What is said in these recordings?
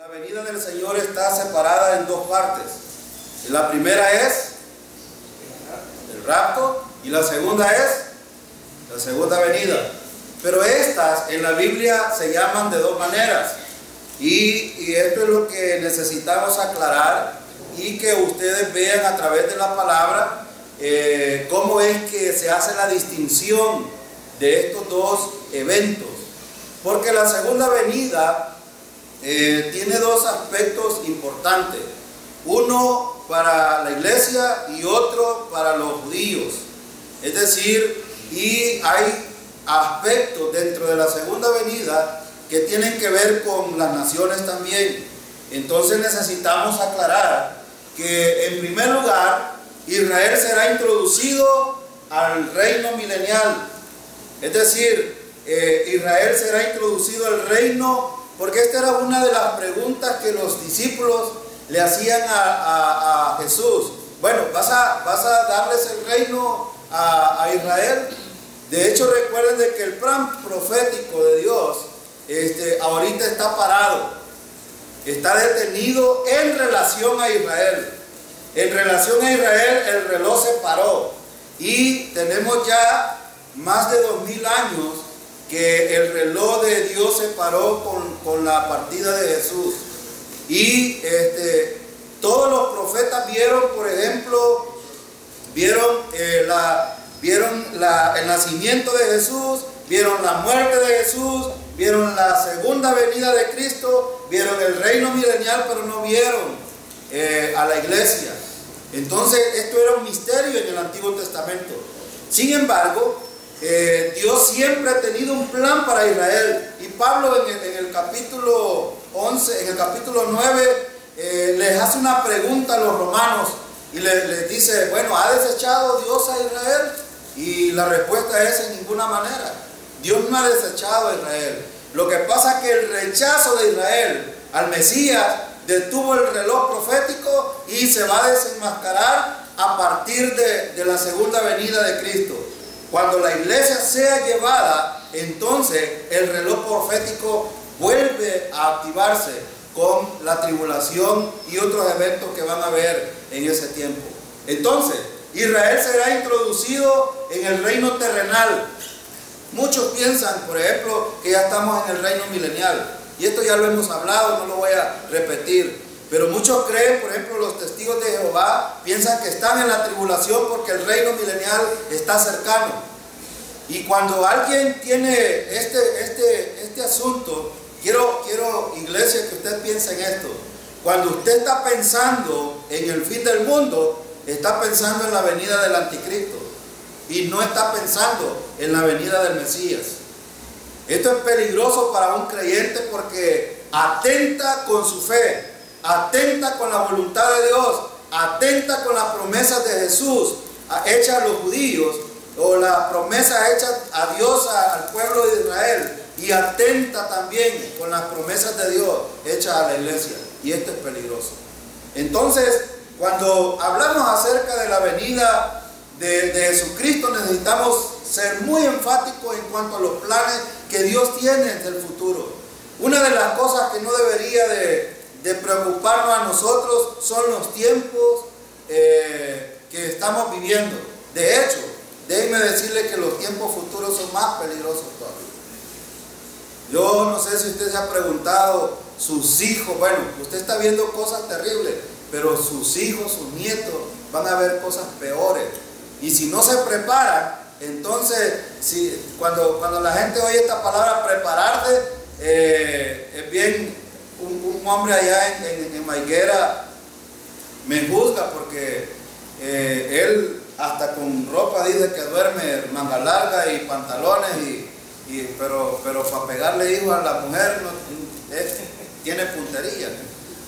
La venida del Señor está separada en dos partes. La primera es el rapto y la segunda es la segunda venida. Pero estas en la Biblia se llaman de dos maneras. Y esto es lo que necesitamos aclarar y que ustedes vean a través de la palabra cómo es que se hace la distinción de estos dos eventos. Porque la segunda venida tiene dos aspectos importantes. Uno para la iglesia y otro para los judíos. Es decir, y hay aspectos dentro de la segunda venida que tienen que ver con las naciones también. Entonces necesitamos aclarar que en primer lugar Israel será introducido al reino milenial. Es decir, Israel será introducido al reino, porque esta era una de las preguntas que los discípulos le hacían a Jesús. Bueno, ¿vas a darles el reino a Israel? De hecho, recuerden de que el plan profético de Dios ahorita está parado, está detenido en relación a Israel. En relación a Israel, el reloj se paró y tenemos ya más de 2000 años que el reloj de Dios se paró con la partida de Jesús. Y todos los profetas vieron, por ejemplo, vieron el nacimiento de Jesús, vieron la muerte de Jesús, vieron la segunda venida de Cristo, vieron el reino milenial, pero no vieron a la iglesia. Entonces esto era un misterio en el Antiguo Testamento. Sin embargo, Dios siempre ha tenido un plan para Israel. Y Pablo en el capítulo 11, en el capítulo 9, les hace una pregunta a los romanos y les dice, bueno, ¿ha desechado Dios a Israel? Y la respuesta es en ninguna manera. Dios no ha desechado a Israel. Lo que pasa es que el rechazo de Israel al Mesías detuvo el reloj profético y se va a desenmascarar a partir de la segunda venida de Cristo. Cuando la iglesia sea llevada, entonces el reloj profético vuelve a activarse con la tribulación y otros eventos que van a haber en ese tiempo. Entonces, Israel será introducido en el reino terrenal. Muchos piensan, por ejemplo, que ya estamos en el reino milenial. Y esto ya lo hemos hablado, no lo voy a repetir. Pero muchos creen, por ejemplo, los testigos de Jehová, piensan que están en la tribulación porque el reino milenial está cercano. Y cuando alguien tiene este asunto, quiero, iglesia, que usted piense en esto. Cuando usted está pensando en el fin del mundo, está pensando en la venida del anticristo y no está pensando en la venida del Mesías. Esto es peligroso para un creyente porque atenta con su fe, atenta con la voluntad de Dios, atenta con las promesas de Jesús hechas a los judíos, o las promesas hechas a Dios, al pueblo de Israel, y atenta también con las promesas de Dios hechas a la iglesia. Y esto es peligroso. Entonces, cuando hablamos acerca de la venida de Jesucristo, necesitamos ser muy enfáticos en cuanto a los planes que Dios tiene en el futuro. Una de las cosas que no debería de preocuparnos a nosotros son los tiempos que estamos viviendo. De hecho, déjenme decirle que los tiempos futuros son más peligrosos todavía. Yo no sé si usted se ha preguntado, sus hijos, bueno, usted está viendo cosas terribles, pero sus hijos, sus nietos van a ver cosas peores. Y si no se preparan, entonces, cuando la gente oye esta palabra prepararse, es bien, un hombre allá en Maiguera me juzga porque él hasta con ropa dice que duerme manga larga y pantalones, pero para pegarle hijos a la mujer tiene puntería.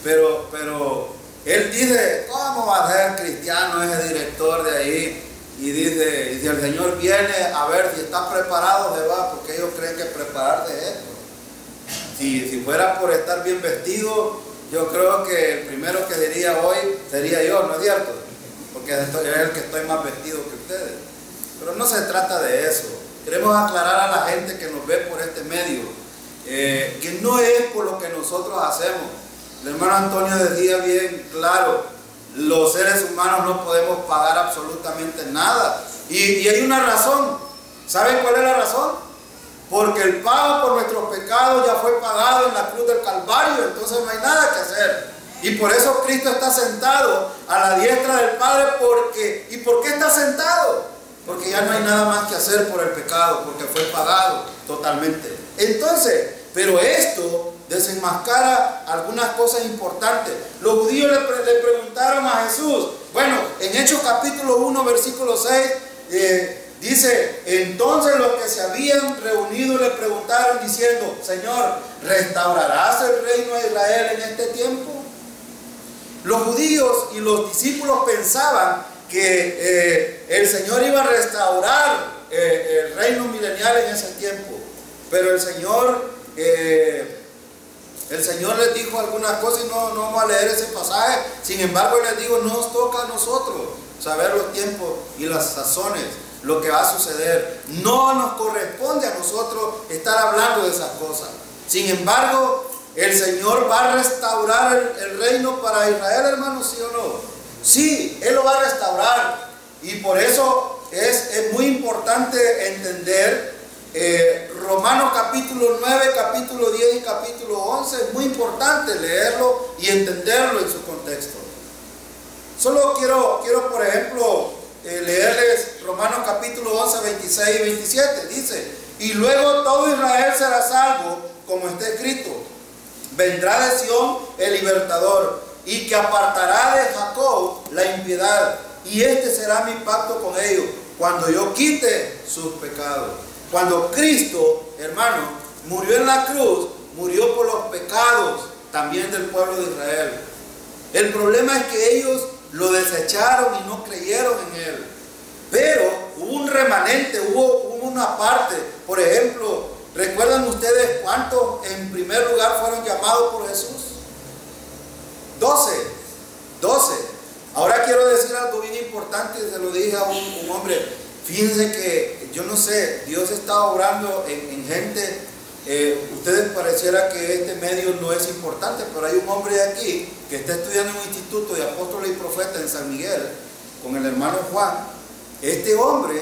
Pero él dice, ¿cómo va a ser cristiano ese director de ahí? Y dice, y si el Señor viene a ver si está preparado, se va, porque ellos creen que prepararse es esto. Si fuera por estar bien vestido, yo creo que el primero que diría hoy sería yo, ¿no es cierto? Porque es el que estoy más vestido que ustedes. Pero no se trata de eso. Queremos aclarar a la gente que nos ve por este medio, que no es por lo que nosotros hacemos, El hermano Antonio decía bien claro, los seres humanos no podemos pagar absolutamente nada. Y hay una razón. ¿Saben cuál es la razón? Porque el pago por nuestros pecados ya fue pagado en la cruz del Calvario, entonces no hay nada que hacer. Y por eso Cristo está sentado a la diestra del Padre. ¿Y por qué está sentado? Porque ya no hay nada más que hacer por el pecado, porque fue pagado totalmente. Entonces, pero esto desenmascara algunas cosas importantes. Los judíos le preguntaron a Jesús, bueno, en Hechos capítulo 1, versículo 6, dice, entonces los que se habían reunido le preguntaron diciendo, Señor, ¿restaurarás el reino de Israel en este tiempo? Los judíos y los discípulos pensaban que el Señor iba a restaurar el reino milenial en ese tiempo, pero el Señor les dijo algunas cosas y no vamos a leer ese pasaje. Sin embargo, les digo, no nos toca a nosotros saber los tiempos y las sazones, lo que va a suceder. No nos corresponde a nosotros estar hablando de esas cosas. Sin embargo, el Señor va a restaurar el reino para Israel, hermanos, ¿sí o no? Sí, Él lo va a restaurar. Y por eso es muy importante entender Romanos capítulo 9, capítulo 10 y capítulo 11. Es muy importante leerlo y entenderlo en su contexto. Solo quiero por ejemplo, leerles Romanos capítulo 11, 26 y 27. Dice, y luego todo Israel será salvo, como está escrito, vendrá de Sión el libertador, y que apartará de Jacob la impiedad, y este será mi pacto con ellos, cuando yo quite sus pecados. Cuando Cristo, hermano, murió en la cruz, murió por los pecados también del pueblo de Israel. El problema es que ellos lo desecharon y no creyeron en Él. Pero hubo un remanente, hubo una parte. Por ejemplo, ¿recuerdan ustedes cuántos en primer lugar fueron llamados por Jesús? 12. Ahora quiero decir algo bien importante, se lo dije a un hombre. Fíjense que, yo no sé, Dios está obrando en gente. Ustedes pareciera que este medio no es importante, pero hay un hombre aquí que está estudiando en un instituto de apóstoles y profetas en San Miguel con el hermano Juan. Este hombre,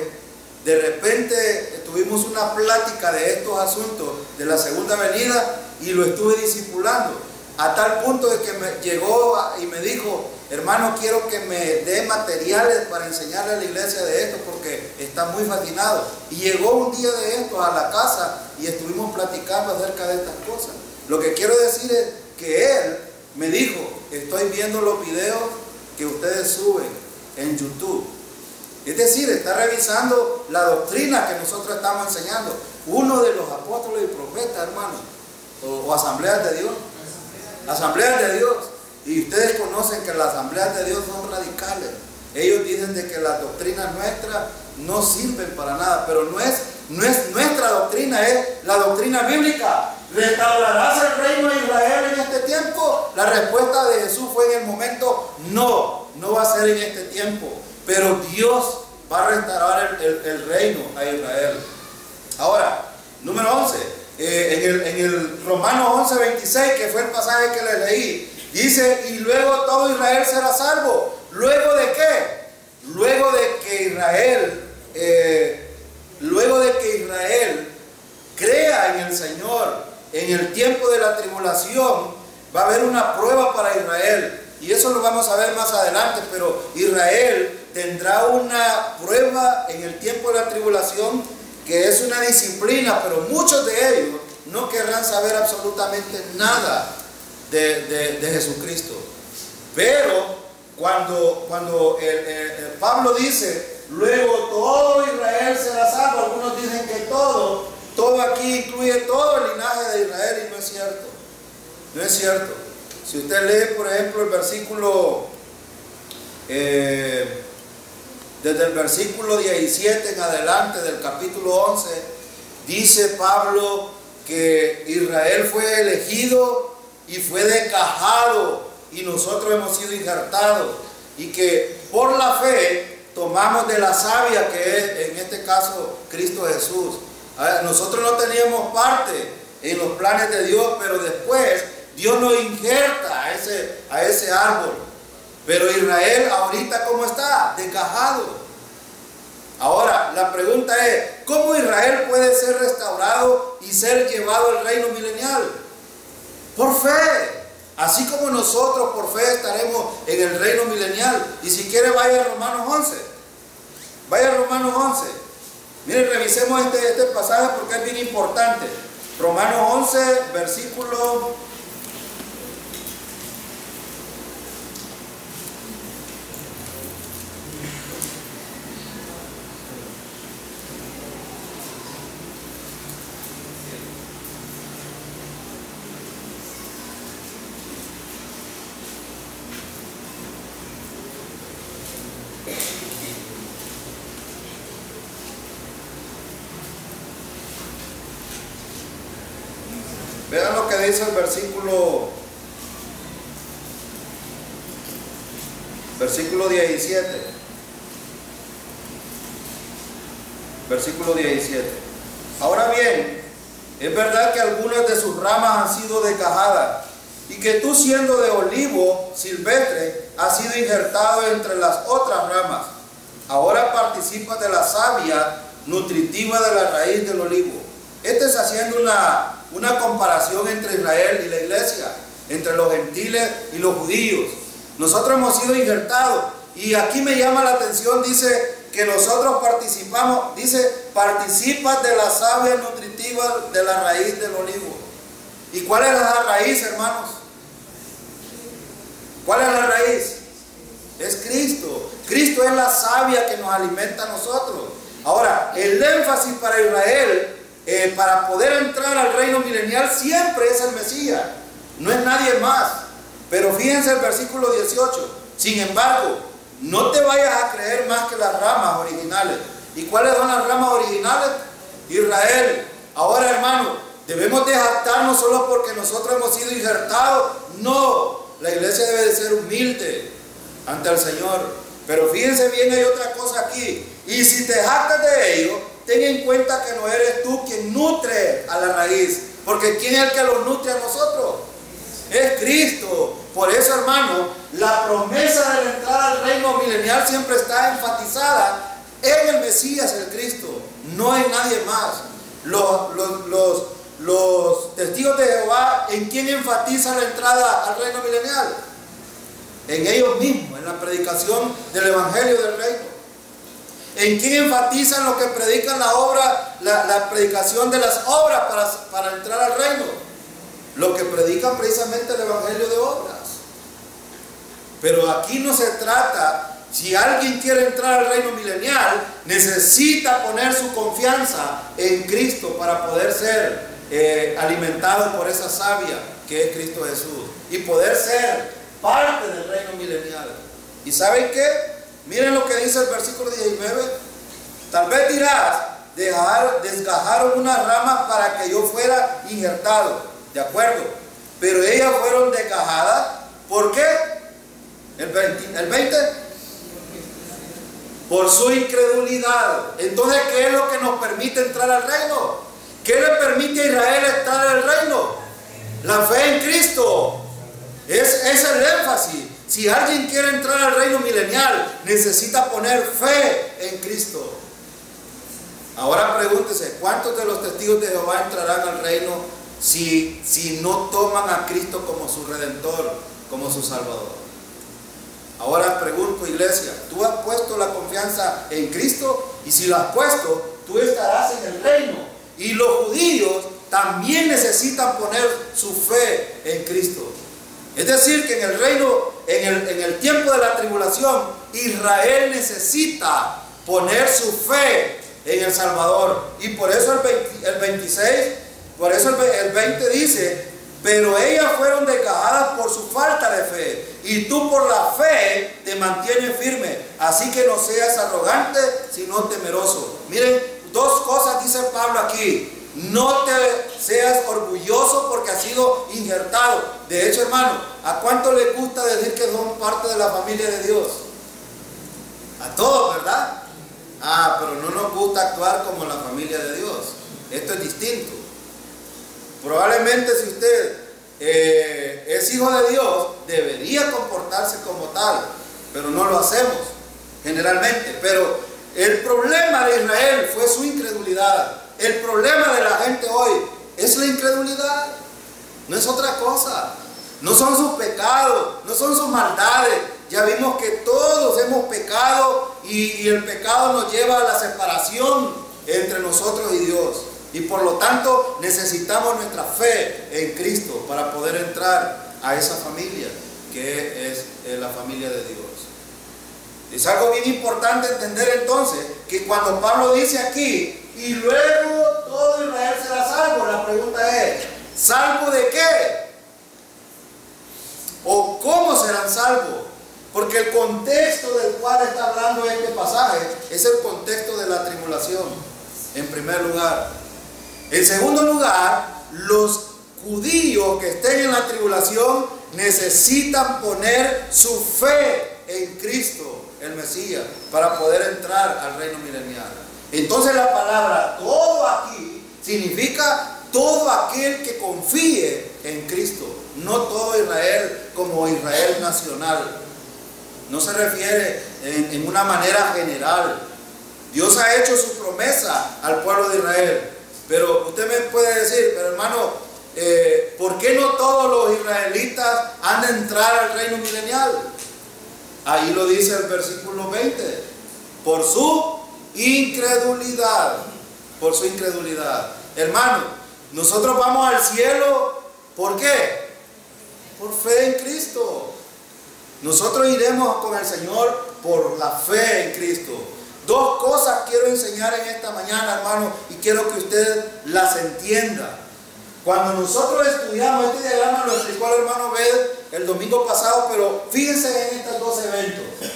de repente tuvimos una plática de estos asuntos de la segunda venida y lo estuve discipulando a tal punto de que me llegó y me dijo, hermano, quiero que me dé materiales para enseñarle a la iglesia de esto porque está muy fascinado. Y llegó un día de esto a la casa y estuvimos platicando acerca de estas cosas. Lo que quiero decir es que él me dijo, estoy viendo los videos que ustedes suben en YouTube. Es decir, está revisando la doctrina que nosotros estamos enseñando. Uno de los apóstoles y profetas, hermano, o asambleas de Dios. Asambleas de Dios. Y ustedes conocen que las asambleas de Dios son radicales. Ellos dicen de que las doctrinas nuestras no sirven para nada, pero no es nuestra doctrina, es la doctrina bíblica. ¿Restaurarás el reino de Israel en este tiempo? La respuesta de Jesús fue en el momento, no va a ser en este tiempo, pero Dios va a restaurar el reino a Israel. Ahora, número 11, en el Romanos 11, 26, que fue el pasaje que les leí, dice, y luego todo Israel será salvo. ¿Luego de qué? Luego de que Israel crea en el Señor, en el tiempo de la tribulación, va a haber una prueba para Israel. Y eso lo vamos a ver más adelante, pero Israel tendrá una prueba en el tiempo de la tribulación, que es una disciplina, pero muchos de ellos no querrán saber absolutamente nada de Jesucristo. Pero cuando Pablo dice, luego todo Israel será salvo, algunos dicen que todo aquí incluye todo el linaje de Israel, y no es cierto. No es cierto. Si usted lee, por ejemplo, el versículo, desde el versículo 17 en adelante del capítulo 11, dice Pablo que Israel fue elegido y fue descajado, y nosotros hemos sido injertados, y que por la fe tomamos de la savia, que es en este caso Cristo Jesús. Nosotros no teníamos parte en los planes de Dios, pero después Dios nos injerta a ese árbol. Pero Israel ahorita, ¿cómo está? Desgajado. Ahora, la pregunta es, ¿cómo Israel puede ser restaurado y ser llevado al reino milenial? Por fe. Así como nosotros por fe estaremos en el reino milenial. Y si quiere, vaya a Romanos 11. Vaya a Romanos 11. Miren, revisemos este pasaje porque es bien importante. Romanos 11, versículo... Vean lo que dice el versículo 17. Versículo 17. Ahora bien, es verdad que algunas de sus ramas han sido desgajadas, y que tú, siendo de olivo silvestre, has sido injertado entre las otras ramas. Ahora participas de la savia nutritiva de la raíz del olivo. Este es haciendo una comparación entre Israel y la iglesia, entre los gentiles y los judíos. Nosotros hemos sido injertados, y aquí me llama la atención, dice que nosotros participamos, dice, participas de la savia nutritiva de la raíz del olivo. ¿Y cuál es la raíz, hermanos? ¿Cuál es la raíz? Es Cristo. Cristo es la savia que nos alimenta a nosotros. Ahora, el énfasis para Israel, para poder entrar al reino milenial, siempre es el Mesías, no es nadie más. Pero fíjense el versículo 18. Sin embargo, no te vayas a creer más que las ramas originales. ¿Y cuáles son las ramas originales? Israel. Ahora, hermano, ¿debemos de jactarnos solo porque nosotros hemos sido injertados? No, la iglesia debe de ser humilde ante el Señor. Pero fíjense bien, hay otra cosa aquí. Y si te jactas de ello, ten en cuenta que no eres tú quien nutre a la raíz, porque ¿quién es el que los nutre a nosotros? Es Cristo. Por eso, hermano, la promesa de la entrada al reino milenial siempre está enfatizada en el Mesías, el Cristo, no en nadie más. Los testigos de Jehová, ¿en quién enfatizan la entrada al reino milenial? En ellos mismos, en la predicación del evangelio del reino. ¿En quién enfatizan los que predican la predicación de las obras para entrar al reino? Los que predican precisamente el evangelio de obras. Pero aquí no se trata, si alguien quiere entrar al reino milenial, necesita poner su confianza en Cristo para poder ser alimentado por esa savia que es Cristo Jesús y poder ser parte del reino milenial. ¿Y saben qué? Miren lo que dice el versículo 19. Tal vez dirás, desgajaron unas ramas para que yo fuera injertado. De acuerdo, pero ellas fueron desgajadas. ¿Por qué? El 20. Por su incredulidad. Entonces, ¿qué es lo que nos permite entrar al reino? ¿Qué le permite a Israel entrar al reino? La fe en Cristo. Es el énfasis. Si alguien quiere entrar al reino milenial, necesita poner fe en Cristo. Ahora pregúntese, ¿cuántos de los testigos de Jehová entrarán al reino si no toman a Cristo como su Redentor, como su Salvador? Ahora pregunto, iglesia, ¿tú has puesto la confianza en Cristo? Y si lo has puesto, tú estarás en el reino. Y los judíos también necesitan poner su fe en Cristo. Es decir, que en el reino, en el tiempo de la tribulación, Israel necesita poner su fe en el Salvador. Y por eso el 26, por eso el 20 dice, pero ellas fueron desgajadas por su falta de fe, y tú por la fe te mantienes firme. Así que no seas arrogante, sino temeroso. Miren, dos cosas dice Pablo aquí. No te seas orgulloso porque has sido injertado. De hecho, hermano, ¿a cuánto les gusta decir que son parte de la familia de Dios? A todos, ¿verdad? Pero no nos gusta actuar como la familia de Dios. Esto es distinto. Probablemente si usted es hijo de Dios, debería comportarse como tal, pero no lo hacemos generalmente. Pero el problema de Israel fue su incredulidad. El problema de la gente hoy es la incredulidad, no es otra cosa. No son sus pecados, no son sus maldades. Ya vimos que todos hemos pecado y el pecado nos lleva a la separación entre nosotros y Dios. Y por lo tanto necesitamos nuestra fe en Cristo para poder entrar a esa familia que es la familia de Dios. Es algo bien importante entender entonces que cuando Pablo dice aquí, y luego todo Israel será salvo, la pregunta es, ¿salvo de qué? ¿O cómo serán salvos? Porque el contexto del cual está hablando este pasaje es el contexto de la tribulación, en primer lugar. En segundo lugar, los judíos que estén en la tribulación necesitan poner su fe en Cristo, el Mesías, para poder entrar al reino milenial. Entonces la palabra todo aquí significa todo aquel que confíe en Cristo, no todo Israel como Israel nacional. No se refiere en una manera general. Dios ha hecho su promesa al pueblo de Israel. Pero usted me puede decir, pero hermano, ¿por qué no todos los israelitas han de entrar al reino milenial? Ahí lo dice el versículo 20. Por su incredulidad. Por su incredulidad. Hermano, nosotros vamos al cielo, ¿por qué? Por fe en Cristo. Nosotros iremos con el Señor por la fe en Cristo. Dos cosas quiero enseñar en esta mañana, hermano, y quiero que usted las entienda. Cuando nosotros estudiamos, este diagrama lo explicó el hermano Bed el domingo pasado, pero fíjense en estos dos eventos.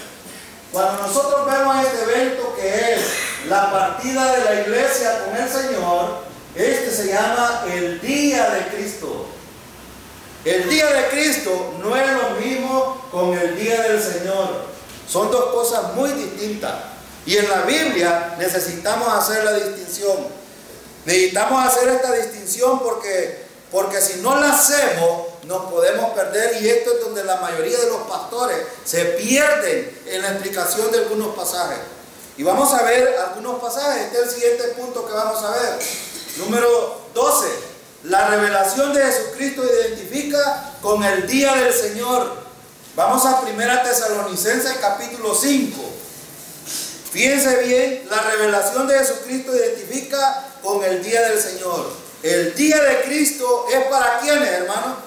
Cuando nosotros vemos este evento que es la partida de la iglesia con el Señor, este se llama el día de Cristo. El día de Cristo no es lo mismo con el día del Señor. Son dos cosas muy distintas. Y en la Biblia necesitamos hacer la distinción. Necesitamos hacer esta distinción porque si no la hacemos nos podemos perder. Y esto es donde la mayoría de los pastores se pierden en la explicación de algunos pasajes. Y vamos a ver algunos pasajes. Este es el siguiente punto que vamos a ver. Número 12. La revelación de Jesucristo identifica con el día del Señor. Vamos a 1 Tesalonicenses capítulo 5. Fíjense bien, la revelación de Jesucristo identifica con el día del Señor. El día de Cristo es para quiénes, hermano.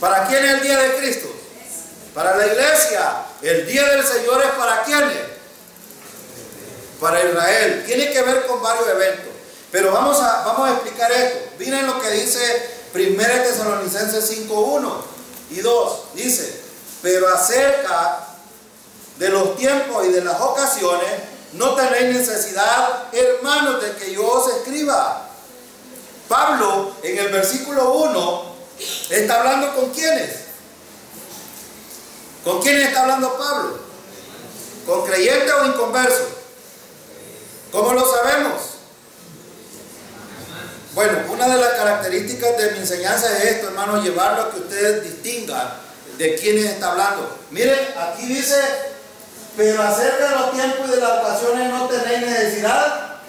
¿Para quién es el día de Cristo? Para la iglesia. El día del Señor es para quiénes. Para Israel. Tiene que ver con varios eventos. Pero vamos a explicar esto. Miren lo que dice 1 Tesalonicenses 5:1 y 2. Dice, pero acerca de los tiempos y de las ocasiones, no tenéis necesidad, hermanos, de que yo os escriba. Pablo, en el versículo 1, está hablando con quiénes. ¿Con quiénes está hablando Pablo? ¿Con creyentes o inconversos? ¿Cómo lo sabemos? Bueno, una de las características de mi enseñanza es esto, hermano, llevarlo a que ustedes distingan de quiénes está hablando. Miren, aquí dice, pero acerca de los tiempos y de las ocasiones no tenéis necesidad.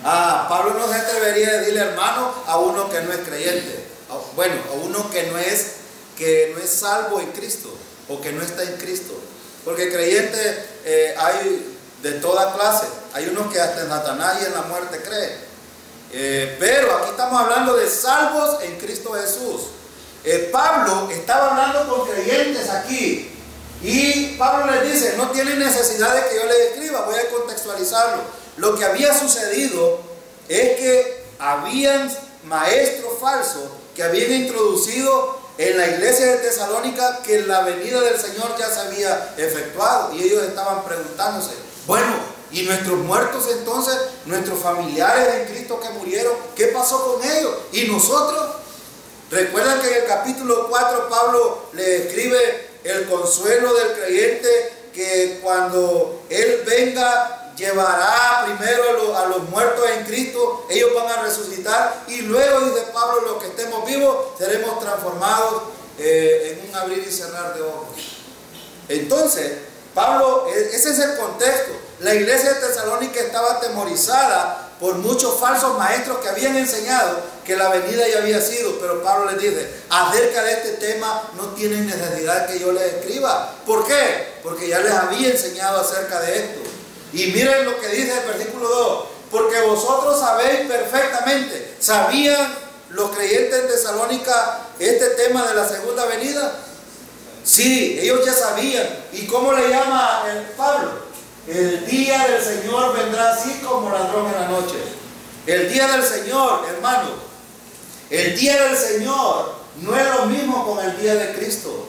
Pablo no se atrevería a decirle hermano a uno que no es creyente. Bueno, a uno que no es salvo en Cristo o que no está en Cristo. Porque creyentes hay de toda clase. Hay unos que hasta en Satanás y en la muerte creen. Pero aquí estamos hablando de salvos en Cristo Jesús. Pablo estaba hablando con creyentes aquí y Pablo les dice, no tienen necesidad de que yo les escriba. Voy a contextualizarlo. Lo que había sucedido es que habían maestros falsos que habían introducido en la iglesia de Tesalónica que la venida del Señor ya se había efectuado y ellos estaban preguntándose, bueno, ¿y nuestros muertos entonces, nuestros familiares en Cristo que murieron, qué pasó con ellos? ¿Y nosotros? Recuerdan que en el capítulo 4 Pablo le escribe el consuelo del creyente que cuando él venga llevará primero a los muertos en Cristo, ellos van a resucitar y luego, dice Pablo, los que estemos vivos seremos transformados en un abrir y cerrar de ojos. Entonces, Pablo, ese es el contexto. La iglesia de Tesalónica estaba atemorizada por muchos falsos maestros que habían enseñado que la venida ya había sido, pero Pablo les dice, acerca de este tema no tienen necesidad que yo les escriba. ¿Por qué? Porque ya les había enseñado acerca de esto. Y miren lo que dice el versículo 2, porque vosotros sabéis perfectamente, ¿sabían los creyentes en Tesalónica este tema de la segunda venida? Sí, ellos ya sabían. ¿Y cómo le llama Pablo? El día del Señor vendrá así como ladrón en la noche. El día del Señor, hermano, el día del Señor no es lo mismo con el día de Cristo.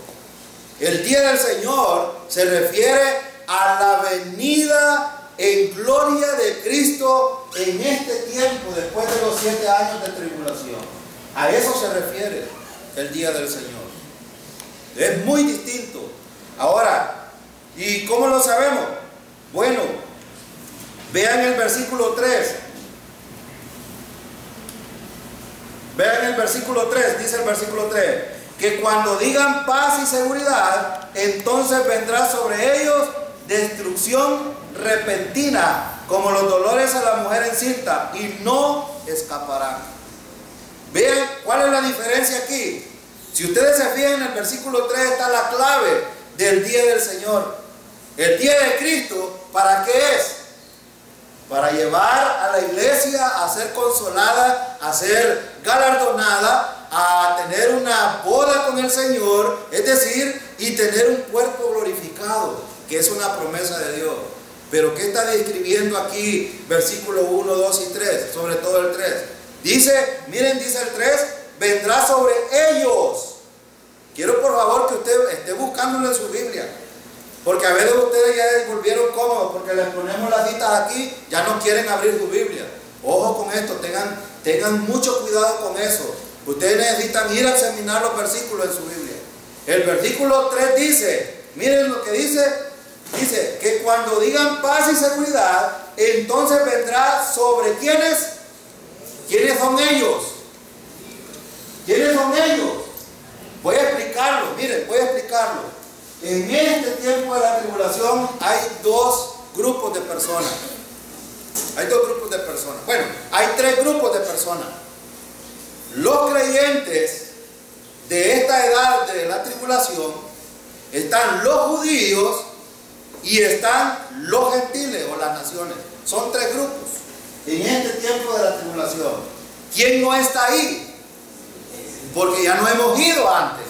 El día del Señor se refiere a la venida en gloria de Cristo en este tiempo, después de los 7 años de tribulación. A eso se refiere el día del Señor. Es muy distinto. Ahora, ¿y cómo lo sabemos? Bueno, vean el versículo 3. Vean el versículo 3, dice el versículo 3, que cuando digan paz y seguridad, entonces vendrá sobre ellos destrucción repentina, como los dolores a la mujer encinta, y no escaparán. Vean cuál es la diferencia aquí. Si ustedes se fijan en el versículo 3 está la clave del día del Señor. El día de Cristo, ¿para qué es? Para llevar a la iglesia a ser consolada, a ser galardonada, a tener una boda con el Señor, es decir, y tener un cuerpo glorificado, que es una promesa de Dios. Pero ¿qué está describiendo aquí versículo 1, 2 y 3? Sobre todo el 3. Dice, miren, dice el 3, vendrá sobre ellos. Quiero por favor que usted esté buscándolo en su Biblia. Porque a veces ustedes ya se volvieron cómodos porque les ponemos las citas aquí, ya no quieren abrir su Biblia. Ojo con esto, tengan mucho cuidado con eso. Ustedes necesitan ir a examinar los versículos en su Biblia. El versículo 3 dice, miren lo que dice, dice que cuando digan paz y seguridad, entonces vendrá sobre ¿quiénes? ¿Quiénes son ellos? ¿Quiénes son ellos? Voy a explicarlo, miren, voy a explicarlo. En este tiempo de la tribulación hay dos grupos de personas. Hay dos grupos de personas. Bueno, hay tres grupos de personas. Los creyentes de esta edad de la tribulación, están los judíos y están los gentiles o las naciones. Son tres grupos en este tiempo de la tribulación. ¿Quién no está ahí? Porque ya no hemos ido antes.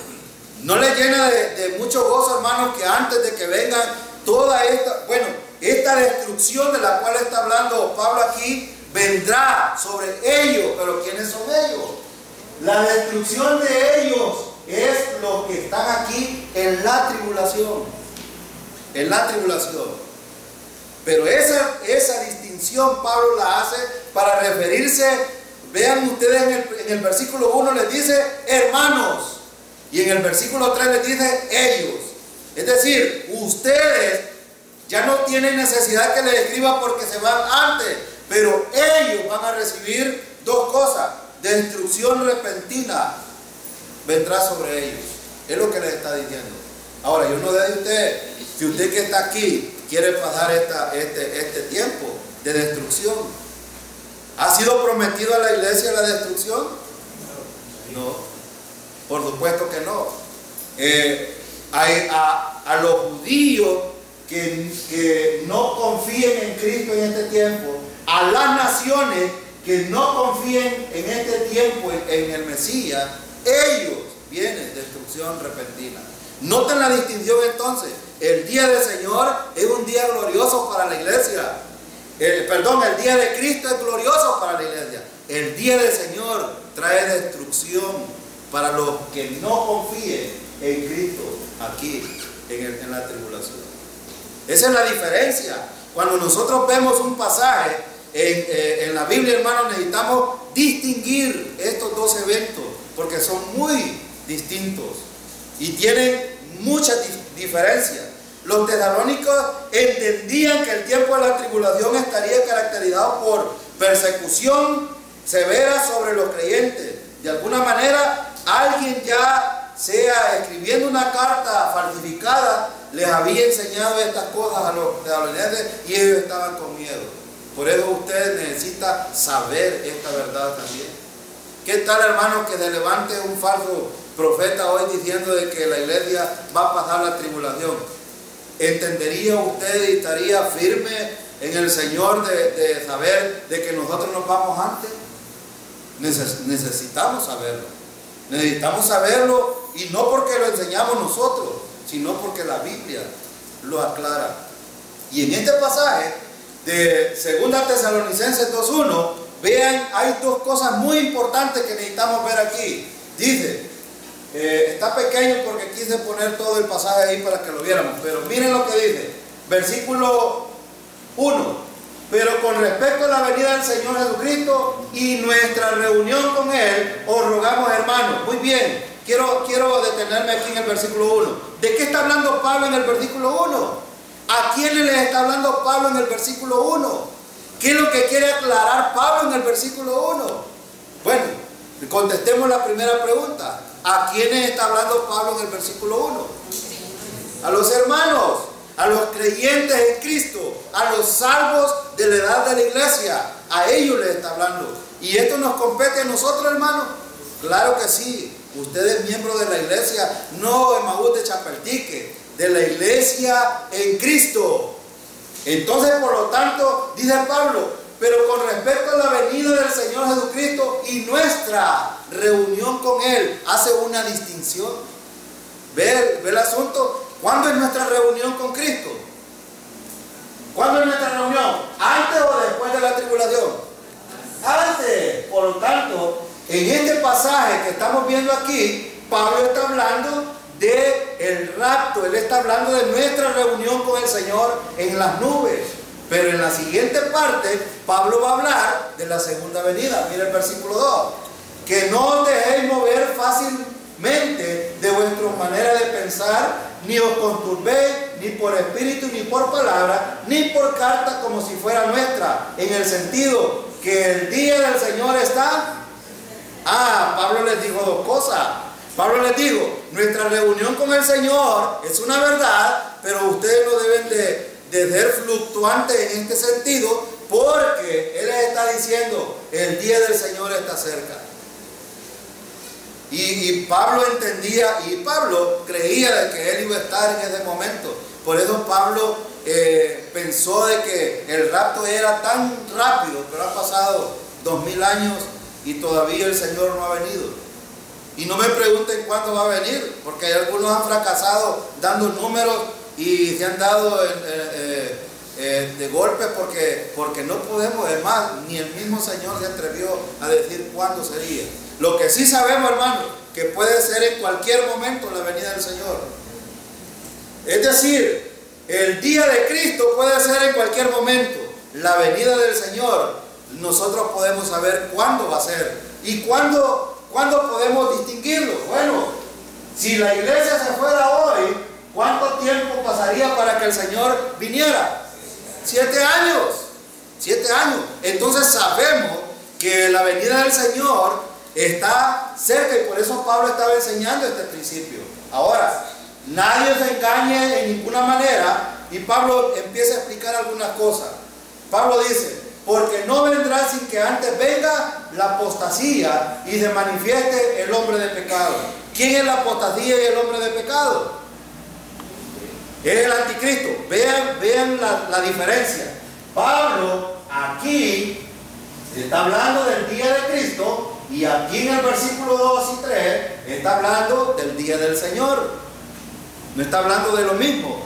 No les llena de mucho gozo, hermanos, que antes de que vengan toda esta, bueno, esta destrucción de la cual está hablando Pablo aquí, vendrá sobre ellos. Pero ¿quiénes son ellos? La destrucción de ellos es los que están aquí en la tribulación. En la tribulación. Pero esa distinción Pablo la hace para referirse, vean ustedes en el versículo 1 les dice hermanos. Y en el versículo 3 les dice ellos. Es decir, ustedes ya no tienen necesidad que les escriba porque se van antes. Pero ellos van a recibir dos cosas. Destrucción repentina vendrá sobre ellos. Es lo que les está diciendo. Ahora, yo no sé de usted, si usted que está aquí quiere pasar este tiempo de destrucción. ¿Ha sido prometido a la iglesia la destrucción? No. Por supuesto que no. A los judíos que no confíen en Cristo en este tiempo, a las naciones que no confíen en este tiempo en el Mesías, ellos vienen destrucción repentina. Noten la distinción entonces. El día del Señor es un día glorioso para la iglesia. El día de Cristo es glorioso para la iglesia. El día del Señor trae destrucción para los que no confíen en Cristo aquí en la tribulación. Esa es la diferencia. Cuando nosotros vemos un pasaje en la Biblia, hermanos, necesitamos distinguir estos dos eventos porque son muy distintos y tienen muchas diferencias. Los tesalónicos entendían que el tiempo de la tribulación estaría caracterizado por persecución severa sobre los creyentes. De alguna manera, alguien, ya sea escribiendo una carta falsificada, les había enseñado estas cosas a los tesalonicenses y ellos estaban con miedo. Por eso usted necesita saber esta verdad también. ¿Qué tal, hermano, que se levante un falso profeta hoy diciendo de que la iglesia va a pasar la tribulación? ¿Entendería usted y estaría firme en el Señor de saber de que nosotros nos vamos antes? Necesitamos saberlo. Necesitamos saberlo, y no porque lo enseñamos nosotros, sino porque la Biblia lo aclara. Y en este pasaje de 2 Tesalonicenses 2:1, vean, hay dos cosas muy importantes que necesitamos ver aquí. Dice, está pequeño porque quise poner todo el pasaje ahí para que lo viéramos, pero miren lo que dice, versículo 1. Pero con respecto a la venida del Señor Jesucristo y nuestra reunión con Él, os rogamos, hermanos. Muy bien, quiero detenerme aquí en el versículo 1. ¿De qué está hablando Pablo en el versículo 1? ¿A quiénes les está hablando Pablo en el versículo 1? ¿Qué es lo que quiere aclarar Pablo en el versículo 1? Bueno, contestemos la primera pregunta. ¿A quiénes está hablando Pablo en el versículo 1? A los hermanos, a los creyentes en Cristo, a los salvos de la edad de la iglesia. A ellos les está hablando. ¿Y esto nos compete a nosotros, hermanos? Claro que sí. Usted es miembro de la iglesia, no Emaús de Chapeltique, de la iglesia en Cristo. Entonces, por lo tanto, dice Pablo, pero con respecto a la venida del Señor Jesucristo y nuestra reunión con Él, hace una distinción. ¿Ve el asunto? ¿Cuándo es nuestra reunión con Cristo? ¿Cuándo es nuestra reunión? ¿Antes o después de la tribulación? Antes. Por lo tanto, en este pasaje que estamos viendo aquí, Pablo está hablando del rapto. Él está hablando de nuestra reunión con el Señor en las nubes. Pero en la siguiente parte, Pablo va a hablar de la segunda venida. Mira el versículo 2. Que no os dejéis mover fácilmente de vuestra manera de pensar, ni os conturbéis, ni por espíritu, ni por palabra, ni por carta como si fuera nuestra, en el sentido que el día del Señor está. Pablo les dijo dos cosas. Pablo les dijo, nuestra reunión con el Señor es una verdad, pero ustedes no deben de ser fluctuantes en este sentido, porque Él les está diciendo, el día del Señor está cerca. Y Pablo entendía, y Pablo creía de que él iba a estar en ese momento. Por eso Pablo pensó de que el rapto era tan rápido, pero han pasado 2000 años y todavía el Señor no ha venido. Y no me pregunten cuándo va a venir, porque algunos han fracasado dando números y se han dado de golpes porque no podemos. Es más, ni el mismo Señor se atrevió a decir cuándo sería. Lo que sí sabemos, hermano, que puede ser en cualquier momento la venida del Señor. Es decir, el día de Cristo puede ser en cualquier momento. La venida del Señor, nosotros podemos saber cuándo va a ser. ¿Y cuándo podemos distinguirlo? Bueno, si la iglesia se fuera hoy, ¿cuánto tiempo pasaría para que el Señor viniera? 7 años. 7 años. Entonces sabemos que la venida del Señor está cerca, y por eso Pablo estaba enseñando este principio. Ahora, nadie se engañe en ninguna manera, y Pablo empieza a explicar algunas cosas. Pablo dice, porque no vendrá sin que antes venga la apostasía y se manifieste el hombre de pecado. ¿Quién es la apostasía y el hombre de pecado? Es el anticristo. Vean la diferencia. Pablo aquí está hablando del día de Cristo, y aquí en el versículo 2 y 3 está hablando del día del Señor. No está hablando de lo mismo.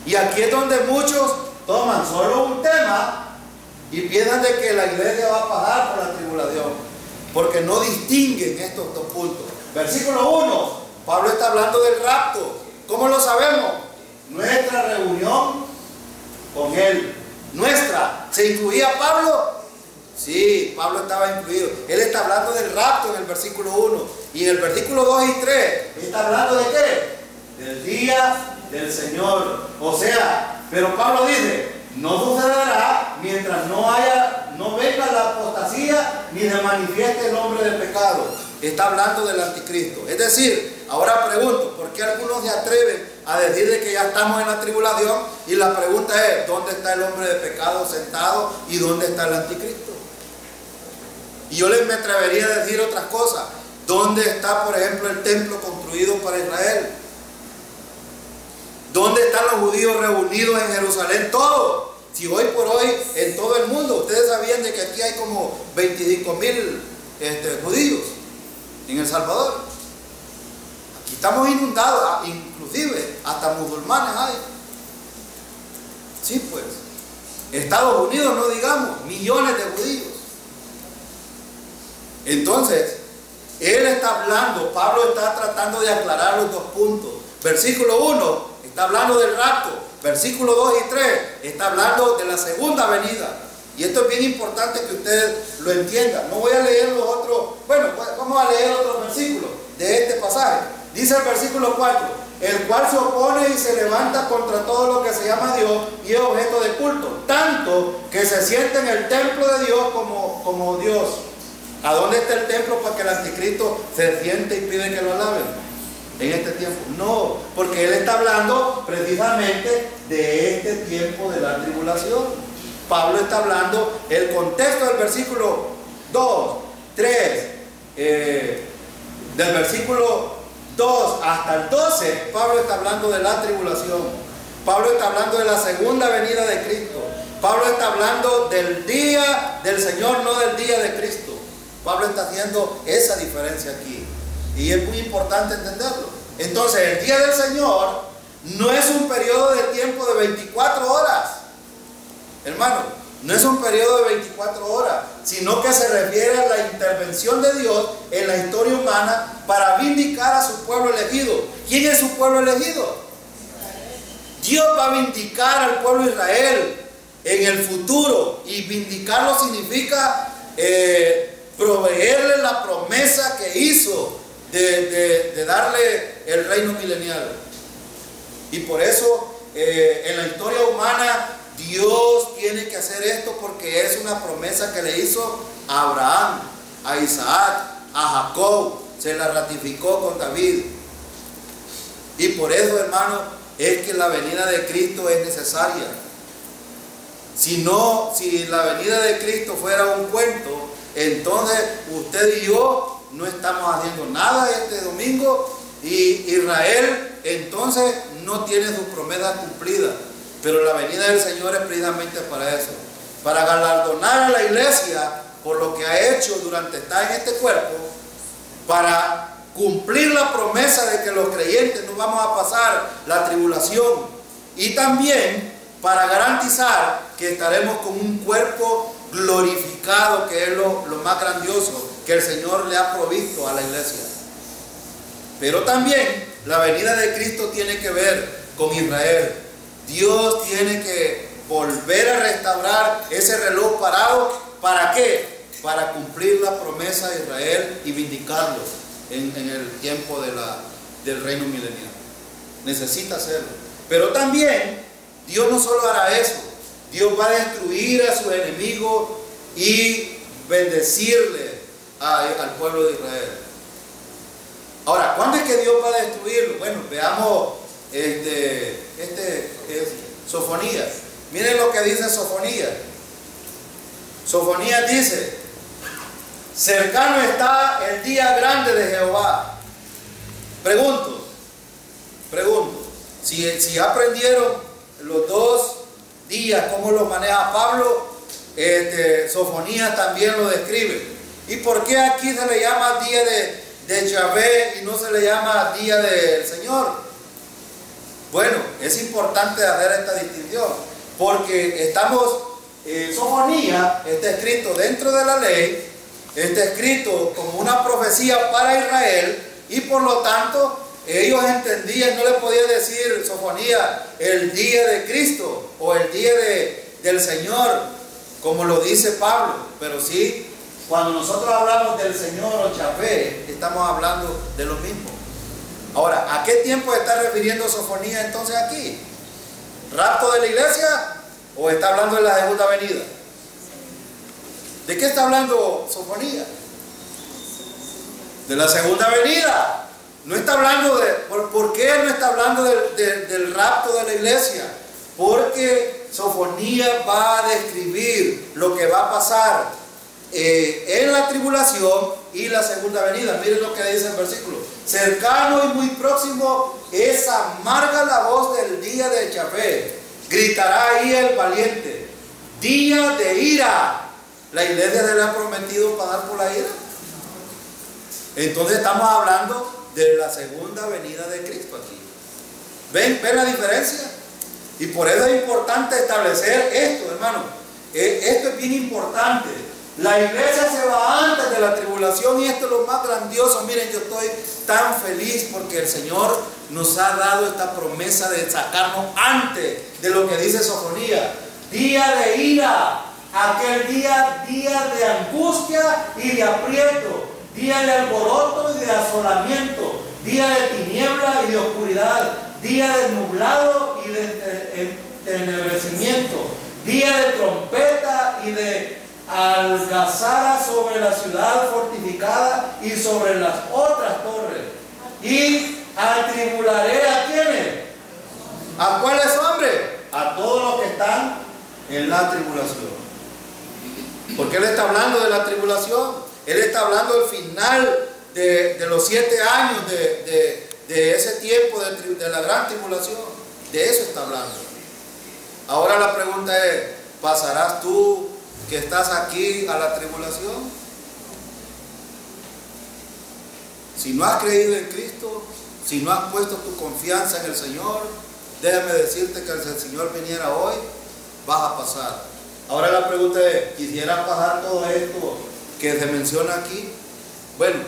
Y aquí es donde muchos toman solo un tema y piensan de que la iglesia va a pasar por la tribulación, porque no distinguen estos dos puntos. Versículo 1, Pablo está hablando del rapto. ¿Cómo lo sabemos? Nuestra reunión con Él. Nuestra. ¿Se incluía Pablo? Sí, Pablo estaba incluido. Él está hablando del rapto en el versículo 1. Y en el versículo 2 y 3 está hablando de ¿qué? Del día del Señor. O sea, pero Pablo dice, no sucederá mientras no venga la apostasía ni se manifieste el hombre de pecado. Está hablando del anticristo. Es decir, ahora pregunto, ¿por qué algunos se atreven a decir de que ya estamos en la tribulación? Y la pregunta es, ¿dónde está el hombre de pecado sentado y dónde está el anticristo? Y yo me atrevería a decir otras cosas. ¿Dónde está, por ejemplo, el templo construido para Israel? ¿Dónde están los judíos reunidos en Jerusalén? Todos. Si hoy por hoy en todo el mundo, ustedes sabían de que aquí hay como 25,000 judíos en El Salvador. Aquí estamos inundados, inclusive hasta musulmanes hay. Sí, pues. Estados Unidos, no digamos, millones de judíos. Entonces, él está hablando, Pablo está tratando de aclarar los dos puntos. Versículo 1 está hablando del rapto. Versículo 2 y 3 está hablando de la segunda venida. Y esto es bien importante que ustedes lo entiendan. No voy a leer los otros, bueno, vamos a leer otros versículos de este pasaje. Dice el versículo 4, el cual se opone y se levanta contra todo lo que se llama Dios y es objeto de culto, tanto que se siente en el templo de Dios como Dios. ¿A dónde está el templo para que el anticristo se siente y pide que lo alaben? En este tiempo. No, porque él está hablando precisamente de este tiempo de la tribulación. Pablo está hablando, el contexto del versículo 2, 3, del versículo 2 hasta el 12, Pablo está hablando de la tribulación. Pablo está hablando de la segunda venida de Cristo. Pablo está hablando del día del Señor, no del día de Cristo. Pablo está haciendo esa diferencia aquí. Y es muy importante entenderlo. Entonces, el día del Señor no es un periodo de tiempo de 24 horas. Hermano, no es un periodo de 24 horas, sino que se refiere a la intervención de Dios en la historia humana para vindicar a su pueblo elegido. ¿Quién es su pueblo elegido? Dios va a vindicar al pueblo de Israel en el futuro. Y vindicarlo significa proveerle la promesa que hizo de darle el reino milenial. Y por eso en la historia humana Dios tiene que hacer esto, porque es una promesa que le hizo a Abraham, a Isaac, a Jacob. Se la ratificó con David. Y por eso, hermano, es que la venida de Cristo es necesaria. Si la venida de Cristo fuera un cuento, entonces usted y yo no estamos haciendo nada este domingo, y Israel entonces no tiene sus promesas cumplidas. Pero la venida del Señor es precisamente para eso, para galardonar a la iglesia por lo que ha hecho durante estar en este cuerpo, para cumplir la promesa de que los creyentes no vamos a pasar la tribulación, y también para garantizar que estaremos con un cuerpo glorificado, que es lo más grandioso que el Señor le ha provisto a la iglesia. Pero también la venida de Cristo tiene que ver con Israel. Dios tiene que volver a restaurar ese reloj parado. ¿Para qué? Para cumplir la promesa de Israel y vindicarlo en el tiempo del reino milenial. Necesita hacerlo. Pero también Dios no solo hará eso. Dios va a destruir a sus enemigos y bendecirle al pueblo de Israel. Ahora, ¿cuándo es que Dios va a destruirlo? Bueno, veamos es Sofonías. Miren lo que dice Sofonías. Sofonías dice: cercano está el día grande de Jehová. Pregunto, si aprendieron los dos días cómo los maneja Pablo, Sofonías también lo describe. ¿Y por qué aquí se le llama día de Yahvé y no se le llama día del Señor? Bueno, es importante hacer esta distinción, porque Sofonías está escrito dentro de la ley, está escrito como una profecía para Israel, y por lo tanto ellos entendían, no le podía decir Sofonías el día de Cristo o el día del Señor, como lo dice Pablo, pero sí, cuando nosotros hablamos del Señor o Yahvé, estamos hablando de lo mismo. Ahora, ¿a qué tiempo está refiriendo Sofonías entonces aquí? ¿Rapto de la iglesia o está hablando de la segunda venida? ¿De qué está hablando Sofonías? De la segunda venida. No está hablando de... ¿Por qué no está hablando del rapto de la iglesia? Porque Sofonías va a describir lo que va a pasar en la tribulación y la segunda venida. Miren lo que dice el versículo: cercano y muy próximo es amarga la voz del día de Yahvé, gritará ahí el valiente, día de ira. ¿La iglesia se le ha prometido pagar por la ira? Entonces estamos hablando de la segunda venida de Cristo aquí. ¿Ven la diferencia? Y por eso es importante establecer esto, hermano. Esto es bien importante. La iglesia se va antes de la tribulación, y esto es lo más grandioso. Miren, yo estoy tan feliz porque el Señor nos ha dado esta promesa de sacarnos antes de lo que dice Sofonías. Día de ira, aquel día de angustia y de aprieto, día de alboroto y de asolamiento, día de tiniebla y de oscuridad, día de nublado y de entenebrecimiento, día de trompeta y de algazara sobre la ciudad fortificada y sobre las otras torres. Y atribularé ¿a quiénes? ¿A cuáles hombres? A todos los que están en la tribulación. Porque Él está hablando de la tribulación. Él está hablando del final de los 7 años de ese tiempo de la gran tribulación. De eso está hablando. Ahora la pregunta es: ¿pasarás tú que estás aquí a la tribulación? Si no has creído en Cristo, si no has puesto tu confianza en el Señor, déjame decirte que si el Señor viniera hoy, vas a pasar. Ahora la pregunta es: ¿quisieras pasar todo esto que se menciona aquí? Bueno,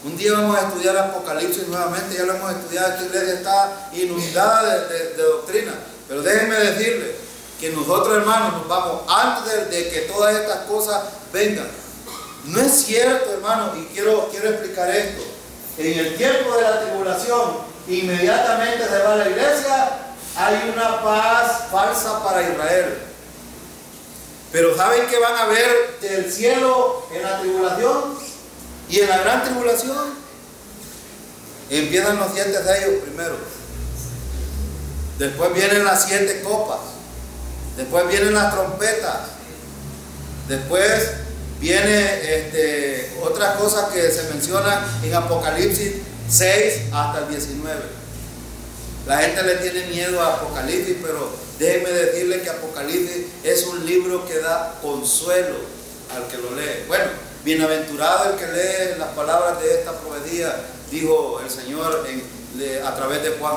un día vamos a estudiar Apocalipsis nuevamente. Ya lo hemos estudiado aquí. La iglesia está inundada de doctrina, pero déjenme decirles que nosotros, hermanos, nos vamos antes de que todas estas cosas vengan. No es cierto, hermano, y quiero explicar esto. En el tiempo de la tribulación, inmediatamente se va a la iglesia, hay una paz falsa para Israel. Pero ¿saben qué van a ver del cielo en la tribulación y en la gran tribulación? Empiezan los 7 sellos primero. Después vienen las 7 copas. Después vienen las trompetas. Después viene otras cosas que se mencionan en Apocalipsis 6 hasta el 19. La gente le tiene miedo a Apocalipsis, pero déjenme decirle que Apocalipsis es un libro que da consuelo al que lo lee. Bueno, bienaventurado el que lee las palabras de esta profecía, dijo el Señor a través de Juan.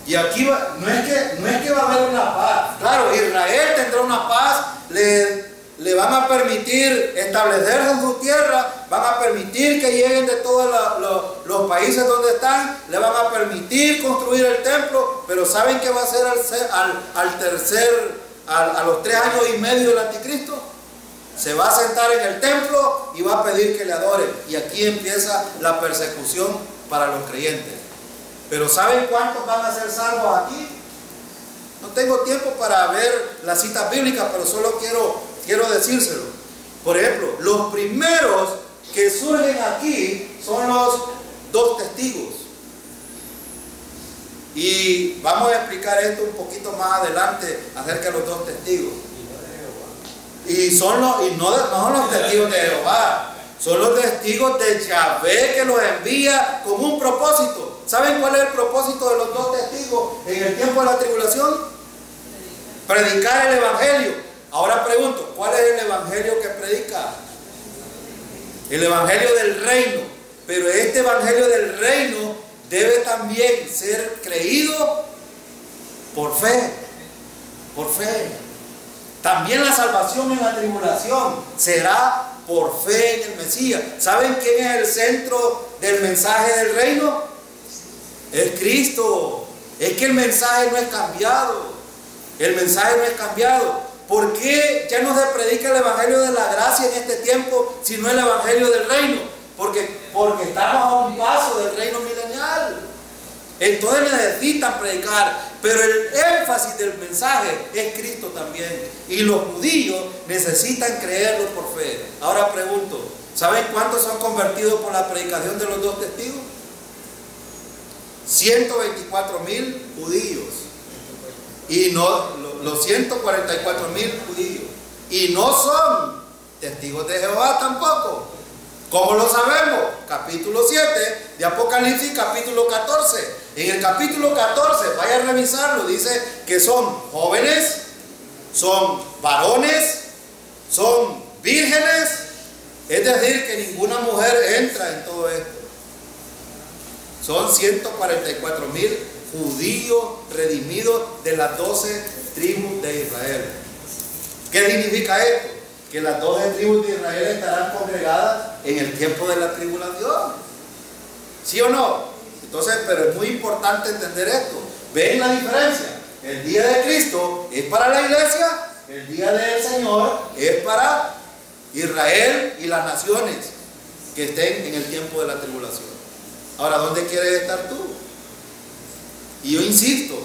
Y aquí no es que va a haber una paz. Claro, Israel tendrá una paz, le van a permitir establecerse en su tierra, van a permitir que lleguen de todos los países donde están, le van a permitir construir el templo, pero ¿saben qué va a hacer a los 3 años y medio del anticristo? Se va a sentar en el templo y va a pedir que le adoren. Y aquí empieza la persecución para los creyentes. Pero ¿saben cuántos van a ser salvos aquí? No tengo tiempo para ver las citas bíblicas, pero solo quiero decírselo. Por ejemplo, los primeros que surgen aquí son los 2 testigos. Y vamos a explicar esto un poquito más adelante acerca de los 2 testigos. Y no son los testigos de Jehová, son los testigos de Yahvé, que los envía con un propósito. ¿Saben cuál es el propósito de los 2 testigos en el tiempo de la tribulación? Predicar el evangelio. Ahora pregunto, ¿cuál es el evangelio que predica? El evangelio del reino. Pero este evangelio del reino debe también ser creído por fe. Por fe. También la salvación en la tribulación será por fe en el Mesías. ¿Saben quién es el centro del mensaje del reino? Es Cristo. Es que el mensaje no es cambiado. El mensaje no es cambiado. ¿Por qué ya no se predica el evangelio de la gracia en este tiempo, sino el evangelio del reino? Porque estamos a un paso del reino milenial. Entonces necesitan predicar, pero el énfasis del mensaje es Cristo también. Y los judíos necesitan creerlo por fe. Ahora pregunto, ¿saben cuántos son convertidos por la predicación de los dos testigos? 124,000 judíos. Y no, los 144,000 judíos. Y no son testigos de Jehová tampoco. ¿Cómo lo sabemos? Capítulo 7 de Apocalipsis, capítulo 14. En el capítulo 14, vaya a revisarlo, dice que son jóvenes, son varones, son vírgenes. Es decir, que ninguna mujer entra en todo esto. Son 144,000 judíos redimidos de las 12 tribus de Israel. ¿Qué significa esto? Que las 12 tribus de Israel estarán congregadas en el tiempo de la tribulación. ¿Sí o no? Entonces, pero es muy importante entender esto. ¿Ven la diferencia? El día de Cristo es para la iglesia, el día del Señor es para Israel y las naciones que estén en el tiempo de la tribulación. Ahora, ¿dónde quieres estar tú? Y yo insisto,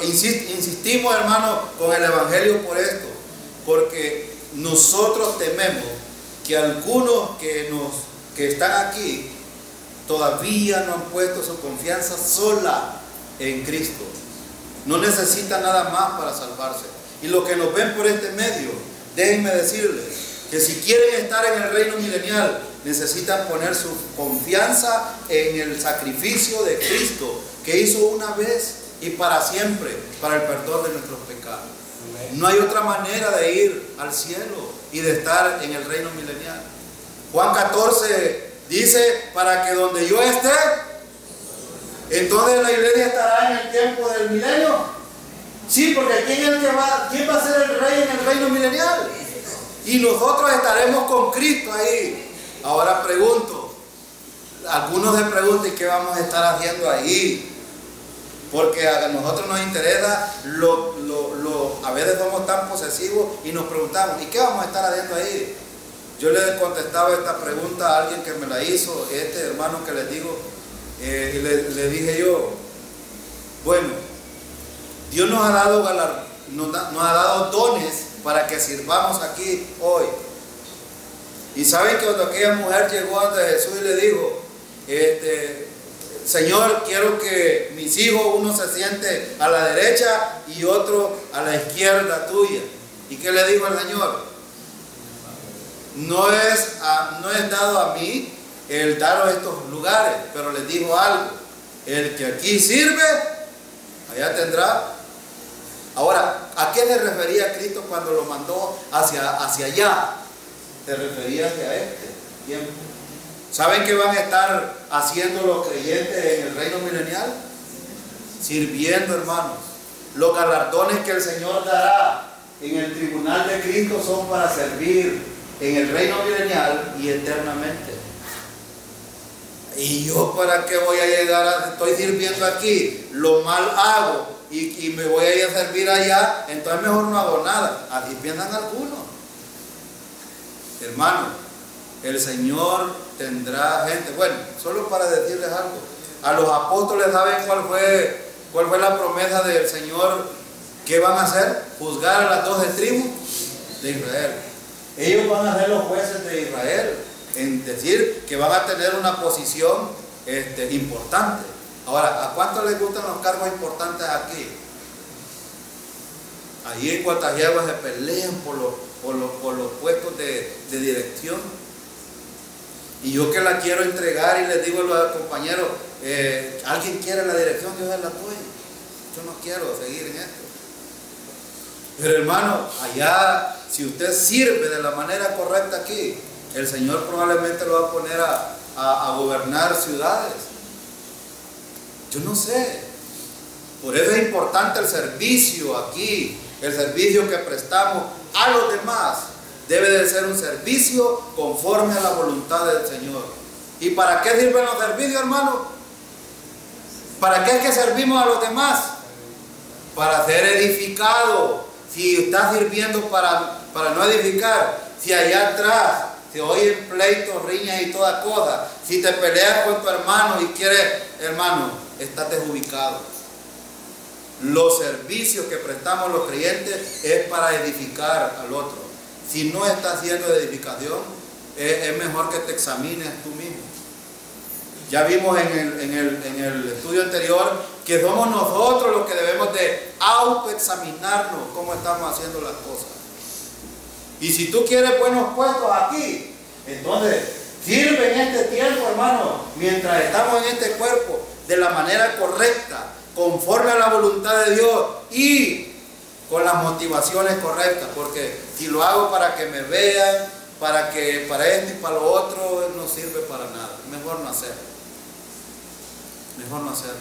insistimos, hermanos, con el Evangelio por esto, porque nosotros tememos que algunos que están aquí todavía no han puesto su confianza sola en Cristo. No necesitan nada más para salvarse. Y los que nos ven por este medio, déjenme decirles que si quieren estar en el reino milenial, necesitan poner su confianza en el sacrificio de Cristo, que hizo una vez y para siempre, para el perdón de nuestros pecados. No hay otra manera de ir al cielo y de estar en el reino milenial. Juan 14 dice, para que donde yo esté, entonces la iglesia estará en el tiempo del milenio. Sí, porque ¿quién va a ser el rey en el reino milenial? Y nosotros estaremos con Cristo ahí. Ahora pregunto, algunos se preguntan qué vamos a estar haciendo ahí, porque a nosotros nos interesa, a veces somos tan posesivos y nos preguntamos, ¿y qué vamos a estar haciendo ahí? Yo le contestaba esta pregunta a alguien que me la hizo, este hermano que les digo, y le dije yo, bueno, Dios nos ha dado dones para que sirvamos aquí hoy. Y saben que cuando aquella mujer llegó ante Jesús y le dijo, Señor, quiero que mis hijos, uno se siente a la derecha y otro a la izquierda tuya. ¿Y qué le dijo el Señor? No es dado a mí el daros estos lugares, pero les dijo algo: el que aquí sirve, allá tendrá. Ahora, ¿a qué le refería Cristo cuando lo mandó hacia allá? Se refería hacia este tiempo. ¿Saben qué van a estar haciendo los creyentes en el reino milenial? Sirviendo, hermanos. Los galardones que el Señor dará en el tribunal de Cristo son para servir en el reino milenial y eternamente. ¿Y yo para qué voy a llegar estoy sirviendo aquí? Lo mal hago y me voy a ir a servir allá, entonces mejor no hago nada. Así piensan algunos. Hermano, el Señor tendrá gente. Bueno, solo para decirles algo, a los apóstoles, ¿saben cuál fue la promesa del Señor? ¿Qué van a hacer? Juzgar a las 12 tribus de Israel. Ellos van a ser los jueces de Israel, en decir que van a tener una posición importante. Ahora, ¿a cuántos les gustan los cargos importantes aquí? Ahí en Coatagüegua se pelean por los puestos de dirección. Y yo que la quiero entregar y les digo a los compañeros, ¿alguien quiere la dirección? Yo se la doy. Yo no quiero seguir en esto. Pero hermano, allá, si usted sirve de la manera correcta aquí, el Señor probablemente lo va a poner a gobernar ciudades. Yo no sé. Por eso es importante el servicio aquí, el servicio que prestamos a los demás. Debe de ser un servicio conforme a la voluntad del Señor. ¿Y para qué sirven los servicios, hermano? ¿Para qué es que servimos a los demás? Para ser edificados. Si estás sirviendo para no edificar, si allá atrás se oyen pleitos, riñas y toda cosa, si te peleas con tu hermano y quieres, hermano, estás desubicado. Los servicios que prestamos los creyentes es para edificar al otro. Si no estás haciendo edificación, es mejor que te examines tú mismo. Ya vimos en el estudio anterior que somos nosotros los que debemos de autoexaminarnos cómo estamos haciendo las cosas. Y si tú quieres buenos puestos aquí, entonces sirve en este tiempo, hermano, mientras estamos en este cuerpo, de la manera correcta, conforme a la voluntad de Dios y con las motivaciones correctas, porque si lo hago para que me vean, para esto y para lo otro, no sirve para nada. Mejor no hacerlo. Mejor no hacerlo.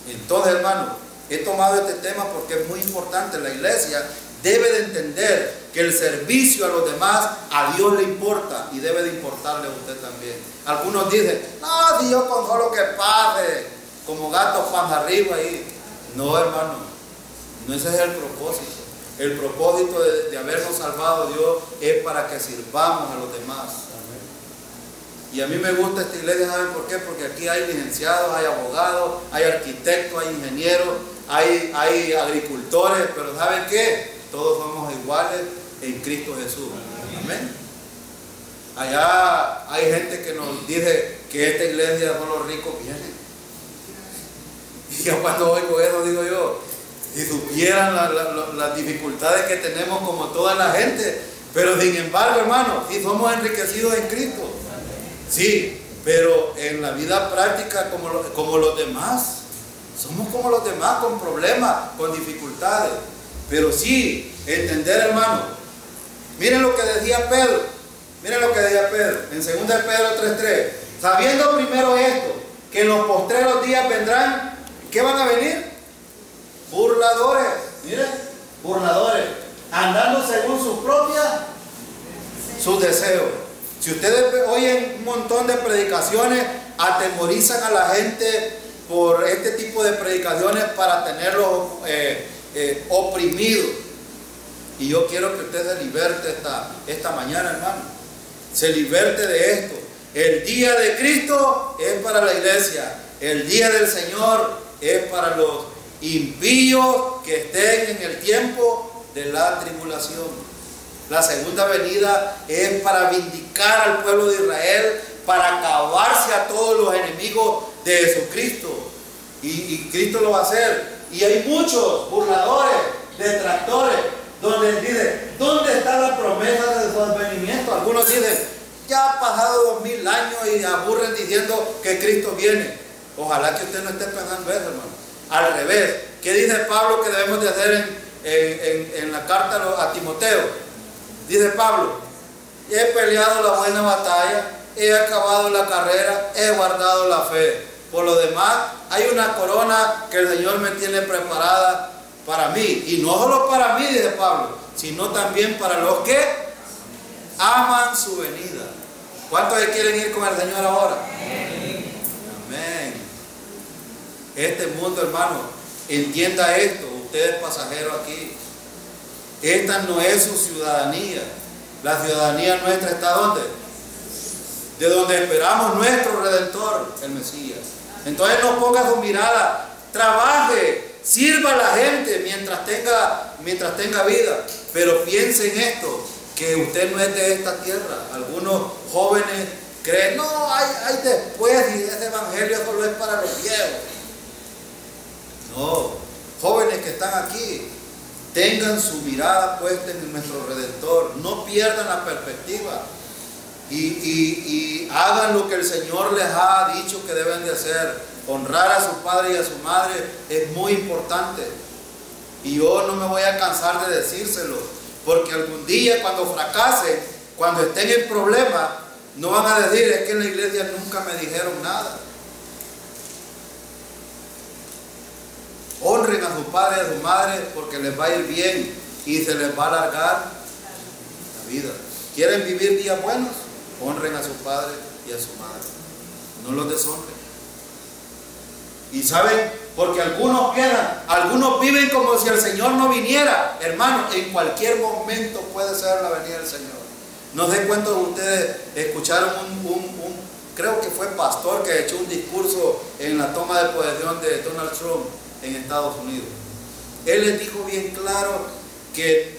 Entonces, hermano, he tomado este tema porque es muy importante. La iglesia debe de entender que el servicio a los demás a Dios le importa y debe de importarle a usted también. Algunos dicen, no, si yo con solo que pase, como gatos panza arriba ahí. No, hermano, no ese es el propósito. El propósito de habernos salvado Dios es para que sirvamos a los demás. Y a mí me gusta esta iglesia, ¿saben por qué? Porque aquí hay licenciados, hay abogados, hay arquitectos, hay ingenieros, hay agricultores, pero ¿saben qué? Todos somos iguales en Cristo Jesús. Amén. Allá hay gente que nos dice que esta iglesia son los ricos vienen. Y yo cuando oigo eso digo yo, si supieran las dificultades que tenemos como toda la gente, pero sin embargo, hermano, si somos enriquecidos en Cristo. Sí, pero en la vida práctica como los demás. Somos como los demás, con problemas, con dificultades. Pero sí, entender, hermano. Miren lo que decía Pedro. Miren lo que decía Pedro en 2 Pedro 3:3. Sabiendo primero esto, que en los postreros días vendrán, ¿qué van a venir? Burladores. Miren, burladores. Andando según sus deseos. Si ustedes oyen un montón de predicaciones, atemorizan a la gente por este tipo de predicaciones para tenerlos oprimidos. Y yo quiero que usted se liberte esta mañana, hermano. Se liberte de esto. El día de Cristo es para la iglesia. El día del Señor es para los impíos que estén en el tiempo de la tribulación. La segunda venida es para vindicar al pueblo de Israel, para acabarse a todos los enemigos de Jesucristo. Y Cristo lo va a hacer. Y hay muchos burladores, detractores, donde dicen, ¿dónde está la promesa de su advenimiento? Algunos dicen, ya ha pasado 2000 años y aburren diciendo que Cristo viene. Ojalá que usted no esté pensando eso, hermano. Al revés, ¿qué dice Pablo que debemos de hacer en la carta a Timoteo? Dice Pablo, he peleado la buena batalla, he acabado la carrera, he guardado la fe. Por lo demás, hay una corona que el Señor me tiene preparada para mí. Y no solo para mí, dice Pablo, sino también para los que aman su venida. ¿Cuántos quieren ir con el Señor ahora? Amén. Este mundo, hermano, entienda esto, usted es pasajero aquí. Esta no es su ciudadanía. La ciudadanía nuestra está ¿dónde? De donde esperamos nuestro Redentor, el Mesías. Entonces no ponga su mirada, trabaje, sirva a la gente mientras tenga vida. Pero piense en esto, que usted no es de esta tierra. Algunos jóvenes creen, no, hay después y ese evangelio solo es para los viejos. No, jóvenes que están aquí, tengan su mirada puesta en nuestro Redentor, no pierdan la perspectiva y hagan lo que el Señor les ha dicho que deben de hacer. Honrar a su padre y a su madre es muy importante, y yo no me voy a cansar de decírselo, porque algún día cuando fracasen, cuando estén en problemas, no van a decir, es que en la iglesia nunca me dijeron nada. Honren a su padre y a su madre porque les va a ir bien y se les va a alargar la vida. ¿Quieren vivir días buenos? Honren a su padre y a su madre. No los deshonren. Y saben, porque algunos viven como si el Señor no viniera. Hermano, en cualquier momento puede ser la venida del Señor. No sé cuántos de ustedes escucharon un creo que fue pastor que echó un discurso en la toma de posesión de Donald Trump en Estados Unidos. Él les dijo bien claro que,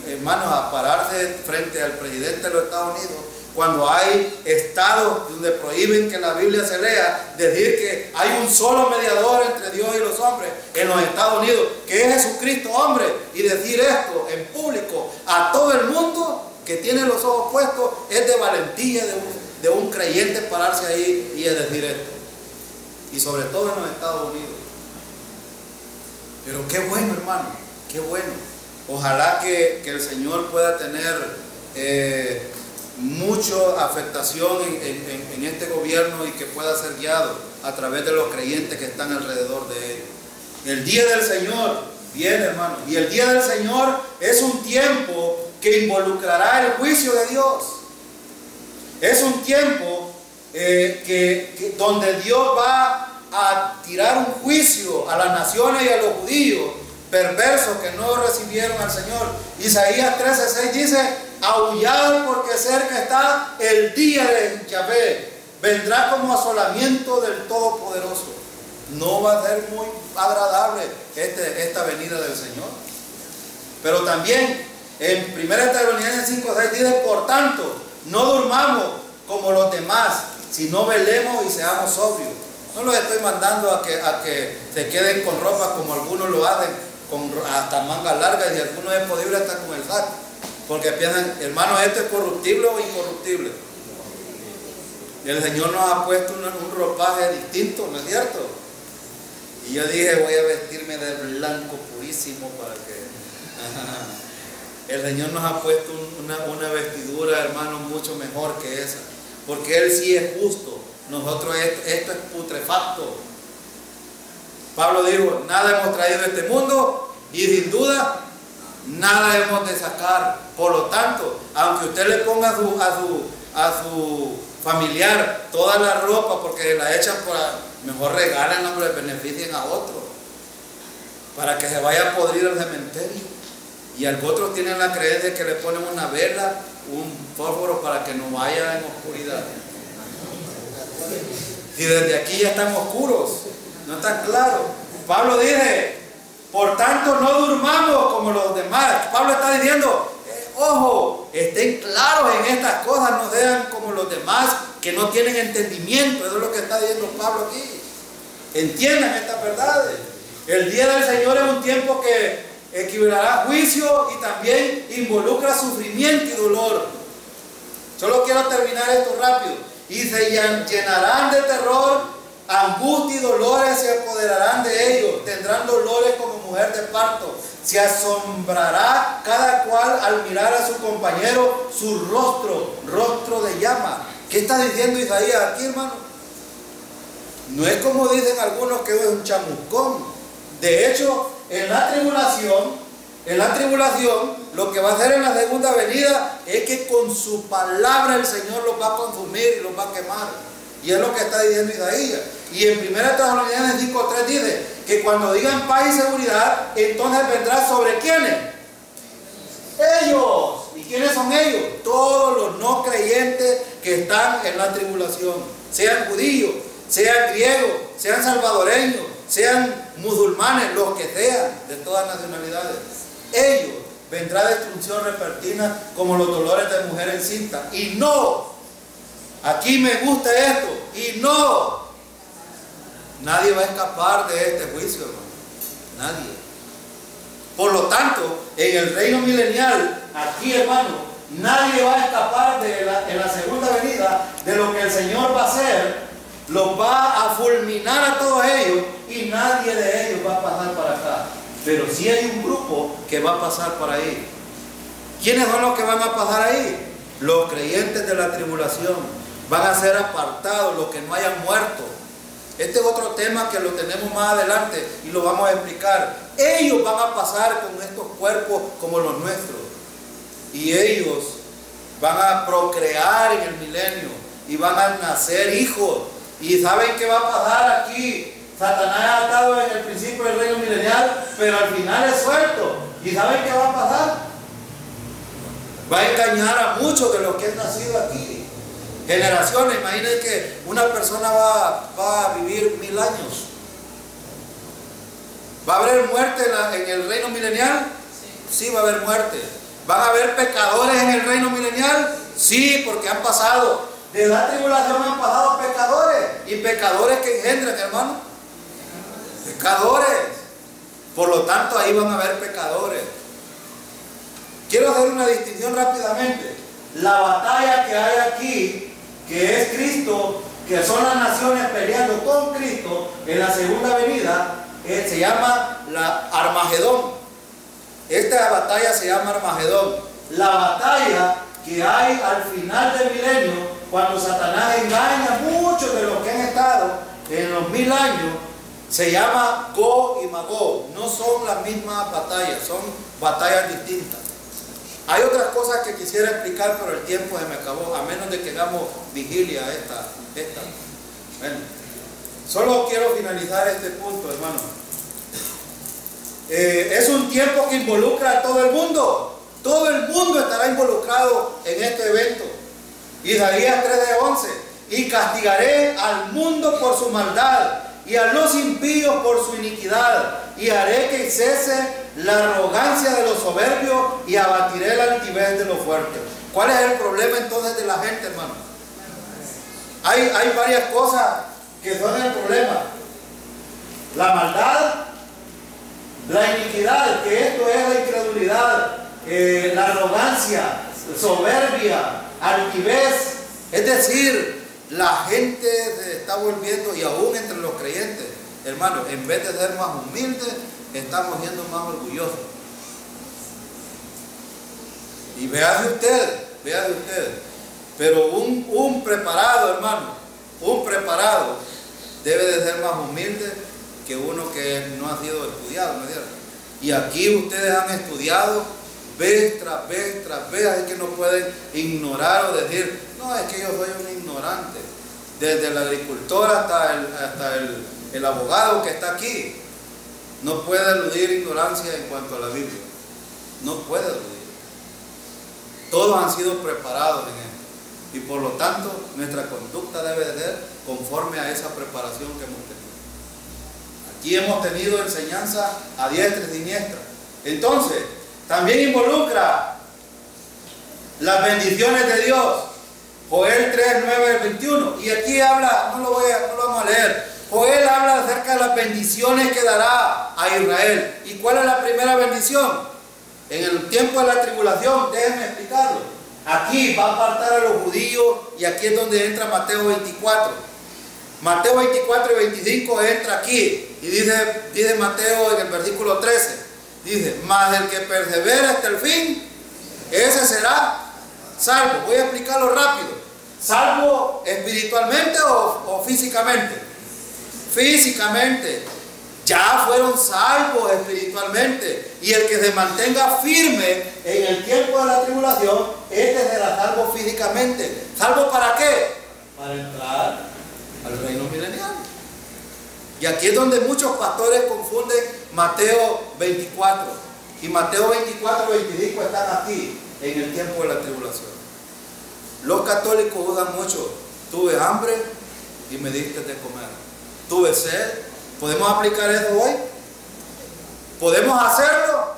hermanos, a pararse frente al presidente de los Estados Unidos, cuando hay estados donde prohíben que la Biblia se lea, decir que hay un solo mediador entre Dios y los hombres en los Estados Unidos, que es Jesucristo hombre, y decir esto en público a todo el mundo que tiene los ojos puestos, es de valentía de un creyente pararse ahí y decir esto, y sobre todo en los Estados Unidos. Pero qué bueno, hermano, qué bueno. Ojalá que el Señor pueda tener mucha afectación en este gobierno y que pueda ser guiado a través de los creyentes que están alrededor de él. El día del Señor viene, hermano, y el día del Señor es un tiempo que involucrará el juicio de Dios. Es un tiempo donde Dios va a tirar un juicio a las naciones y a los judíos perversos que no recibieron al Señor. Isaías 13:6 dice: aullad porque cerca está el día de Yahvé, vendrá como asolamiento del Todopoderoso. No va a ser muy agradable esta venida del Señor. Pero también en 1 Tesalonicenses 5:6 dice: por tanto, no durmamos como los demás, sino velemos y seamos sobrios. No los estoy mandando a que se queden con ropa como algunos lo hacen, con hasta mangas largas, y algunos es posible hasta con el saco, porque piensan, hermano, esto es corruptible o incorruptible. Y el Señor nos ha puesto un ropaje distinto, ¿no es cierto? Y yo dije, voy a vestirme de blanco purísimo para que... El Señor nos ha puesto una vestidura, hermano, mucho mejor que esa, porque Él sí es justo. Nosotros esto es putrefacto. Pablo dijo: nada hemos traído a este mundo y sin duda nada hemos de sacar. Por lo tanto, aunque usted le ponga a su familiar toda la ropa porque la echan, mejor regalen, hombre, beneficien a otro para que se vaya a podrir al cementerio. Y otros tienen la creencia que le ponen una vela, un fósforo para que no vaya en oscuridad. Y desde aquí ya están oscuros, no está claro. Pablo dice: por tanto no durmamos como los demás. Pablo está diciendo, ojo, estén claros en estas cosas, no sean como los demás que no tienen entendimiento. Eso es lo que está diciendo Pablo aquí. Entiendan estas verdades. El día del Señor es un tiempo que equivalerá juicio y también involucra sufrimiento y dolor. Solo quiero terminar esto rápido. Y se llenarán de terror, angustia y dolores se apoderarán de ellos. Tendrán dolores como mujer de parto. Se asombrará cada cual al mirar a su compañero su rostro de llama. ¿Qué está diciendo Isaías aquí, hermano? No es como dicen algunos que es un chamuscón. De hecho, en la tribulación, lo que va a hacer en la segunda venida es que con su palabra el Señor los va a consumir y los va a quemar. Y es lo que está diciendo Isaías. Y en 1 Tesalonicenses 5:3 dice que cuando digan paz y seguridad, entonces vendrá sobre ¿quiénes? Ellos. ¿Y quiénes son ellos? Todos los no creyentes que están en la tribulación, sean judíos, sean griegos, sean salvadoreños, sean musulmanes, los que sean, de todas nacionalidades. Ellos vendrá destrucción repentina como los dolores de mujer encinta. Y no, aquí me gusta esto, y no, nadie va a escapar de este juicio, hermano. Nadie. Por lo tanto, en el reino milenial, aquí, hermano, nadie va a escapar en la segunda venida de lo que el Señor va a hacer. Los va a fulminar a todos ellos y nadie de ellos va a pasar para acá. Pero sí hay un grupo que va a pasar por ahí. ¿Quiénes son los que van a pasar ahí? Los creyentes de la tribulación. Van a ser apartados, los que no hayan muerto. Este es otro tema que lo tenemos más adelante y lo vamos a explicar. Ellos van a pasar con estos cuerpos como los nuestros. Y ellos van a procrear en el milenio y van a nacer hijos. ¿Y saben qué va a pasar aquí? Satanás ha atado en el principio del reino milenial, pero al final es suelto. ¿Y saben qué va a pasar? Va a engañar a muchos de los que han nacido aquí. Generaciones, imaginen que una persona va a vivir 1000 años. ¿Va a haber muerte en el reino milenial? Sí, va a haber muerte. ¿Van a haber pecadores en el reino milenial? Sí, porque han pasado. De la tribulación han pasado pecadores. ¿Y pecadores que engendran, hermano? Pecadores. Por lo tanto, ahí van a haber pecadores. Quiero hacer una distinción rápidamente. La batalla que hay aquí, que es Cristo, que son las naciones peleando con Cristo en la segunda venida, se llama la Armagedón. Esta batalla se llama Armagedón. La batalla que hay al final del milenio, cuando Satanás engaña a muchos de los que han estado en los 1000 años, se llama Gog y Magog. No son las mismas batallas, son batallas distintas. Hay otras cosas que quisiera explicar, pero el tiempo se me acabó, a menos de que hagamos vigilia esta. Bueno, solo quiero finalizar este punto, hermano. Es un tiempo que involucra a todo el mundo. Todo el mundo estará involucrado en este evento. Isaías 3:11. Y castigaré al mundo por su maldad y a los impíos por su iniquidad, y haré que cese la arrogancia de los soberbios y abatiré la altivez de los fuertes. ¿Cuál es el problema entonces de la gente, hermano? Hay varias cosas que son el problema. La maldad, la iniquidad, que esto es la incredulidad, la arrogancia, soberbia, altivez. Es decir, la gente se está volviendo, y aún entre los creyentes, hermano, en vez de ser más humildes, estamos siendo más orgullosos. Y véase usted, pero un preparado, hermano, un preparado debe de ser más humilde que uno que no ha sido estudiado, ¿no es cierto? Y aquí ustedes han estudiado vez tras vez tras vez, así que no pueden ignorar o decir, no, es que yo soy un ignorante. Desde el agricultor hasta el abogado que está aquí, no puede eludir ignorancia en cuanto a la Biblia. No puede eludir. Todos han sido preparados en esto. Y por lo tanto, nuestra conducta debe de ser conforme a esa preparación que hemos tenido. Aquí hemos tenido enseñanza a diestra y siniestra. Entonces, también involucra las bendiciones de Dios. Joel 3:9-21. Y aquí habla, no lo vamos a leer. Joel habla acerca de las bendiciones que dará a Israel. ¿Y cuál es la primera bendición? En el tiempo de la tribulación, déjenme explicarlo. Aquí va a apartar a los judíos, y aquí es donde entra Mateo 24. Mateo 24 y 25 entra aquí. Y dice Mateo en el versículo 13. Dice, mas el que persevera hasta el fin, ese será salvo. Voy a explicarlo rápido. ¿Salvo espiritualmente o físicamente? Físicamente. Ya fueron salvos espiritualmente. Y el que se mantenga firme en el tiempo de la tribulación, este será salvo físicamente. ¿Salvo para qué? Para entrar al reino milenial. Y aquí es donde muchos pastores confunden Mateo 24. Y Mateo 24 y 25 están aquí, en el tiempo de la tribulación. Los católicos usan mucho. Tuve hambre y me diste de comer. Tuve sed. ¿Podemos aplicar eso hoy? ¿Podemos hacerlo?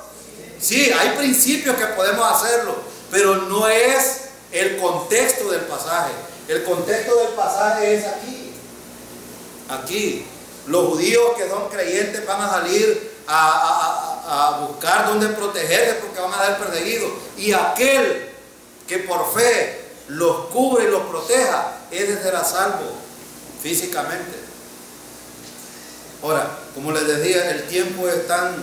Sí, hay principios que podemos hacerlo, pero no es el contexto del pasaje. El contexto del pasaje es aquí. Aquí. Los judíos que son creyentes van a salir a buscar donde protegerse porque van a ser perseguidos. Y aquel que por fe los cubre y los proteja, ese será salvo físicamente. Ahora, como les decía, el tiempo es tan,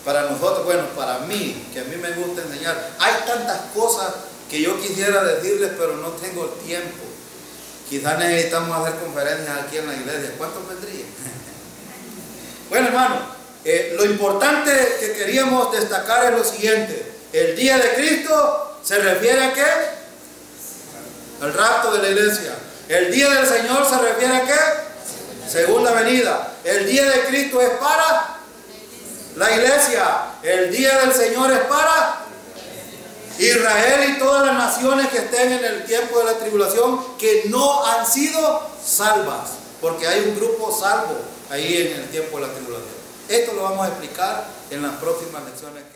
para nosotros, bueno, para mí, que a mí me gusta enseñar, hay tantas cosas que yo quisiera decirles, pero no tengo tiempo. Quizás necesitamos hacer conferencias aquí en la iglesia. ¿Cuántos vendrían? Bueno, hermano, lo importante que queríamos destacar es lo siguiente. El día de Cristo se refiere a ¿qué? Al rapto de la iglesia. El día del Señor se refiere a ¿qué? Segunda venida. El día de Cristo es para la iglesia. El día del Señor es para. Y Israel y todas las naciones que estén en el tiempo de la tribulación, que no han sido salvas, porque hay un grupo salvo ahí en el tiempo de la tribulación. Esto lo vamos a explicar en las próximas lecciones.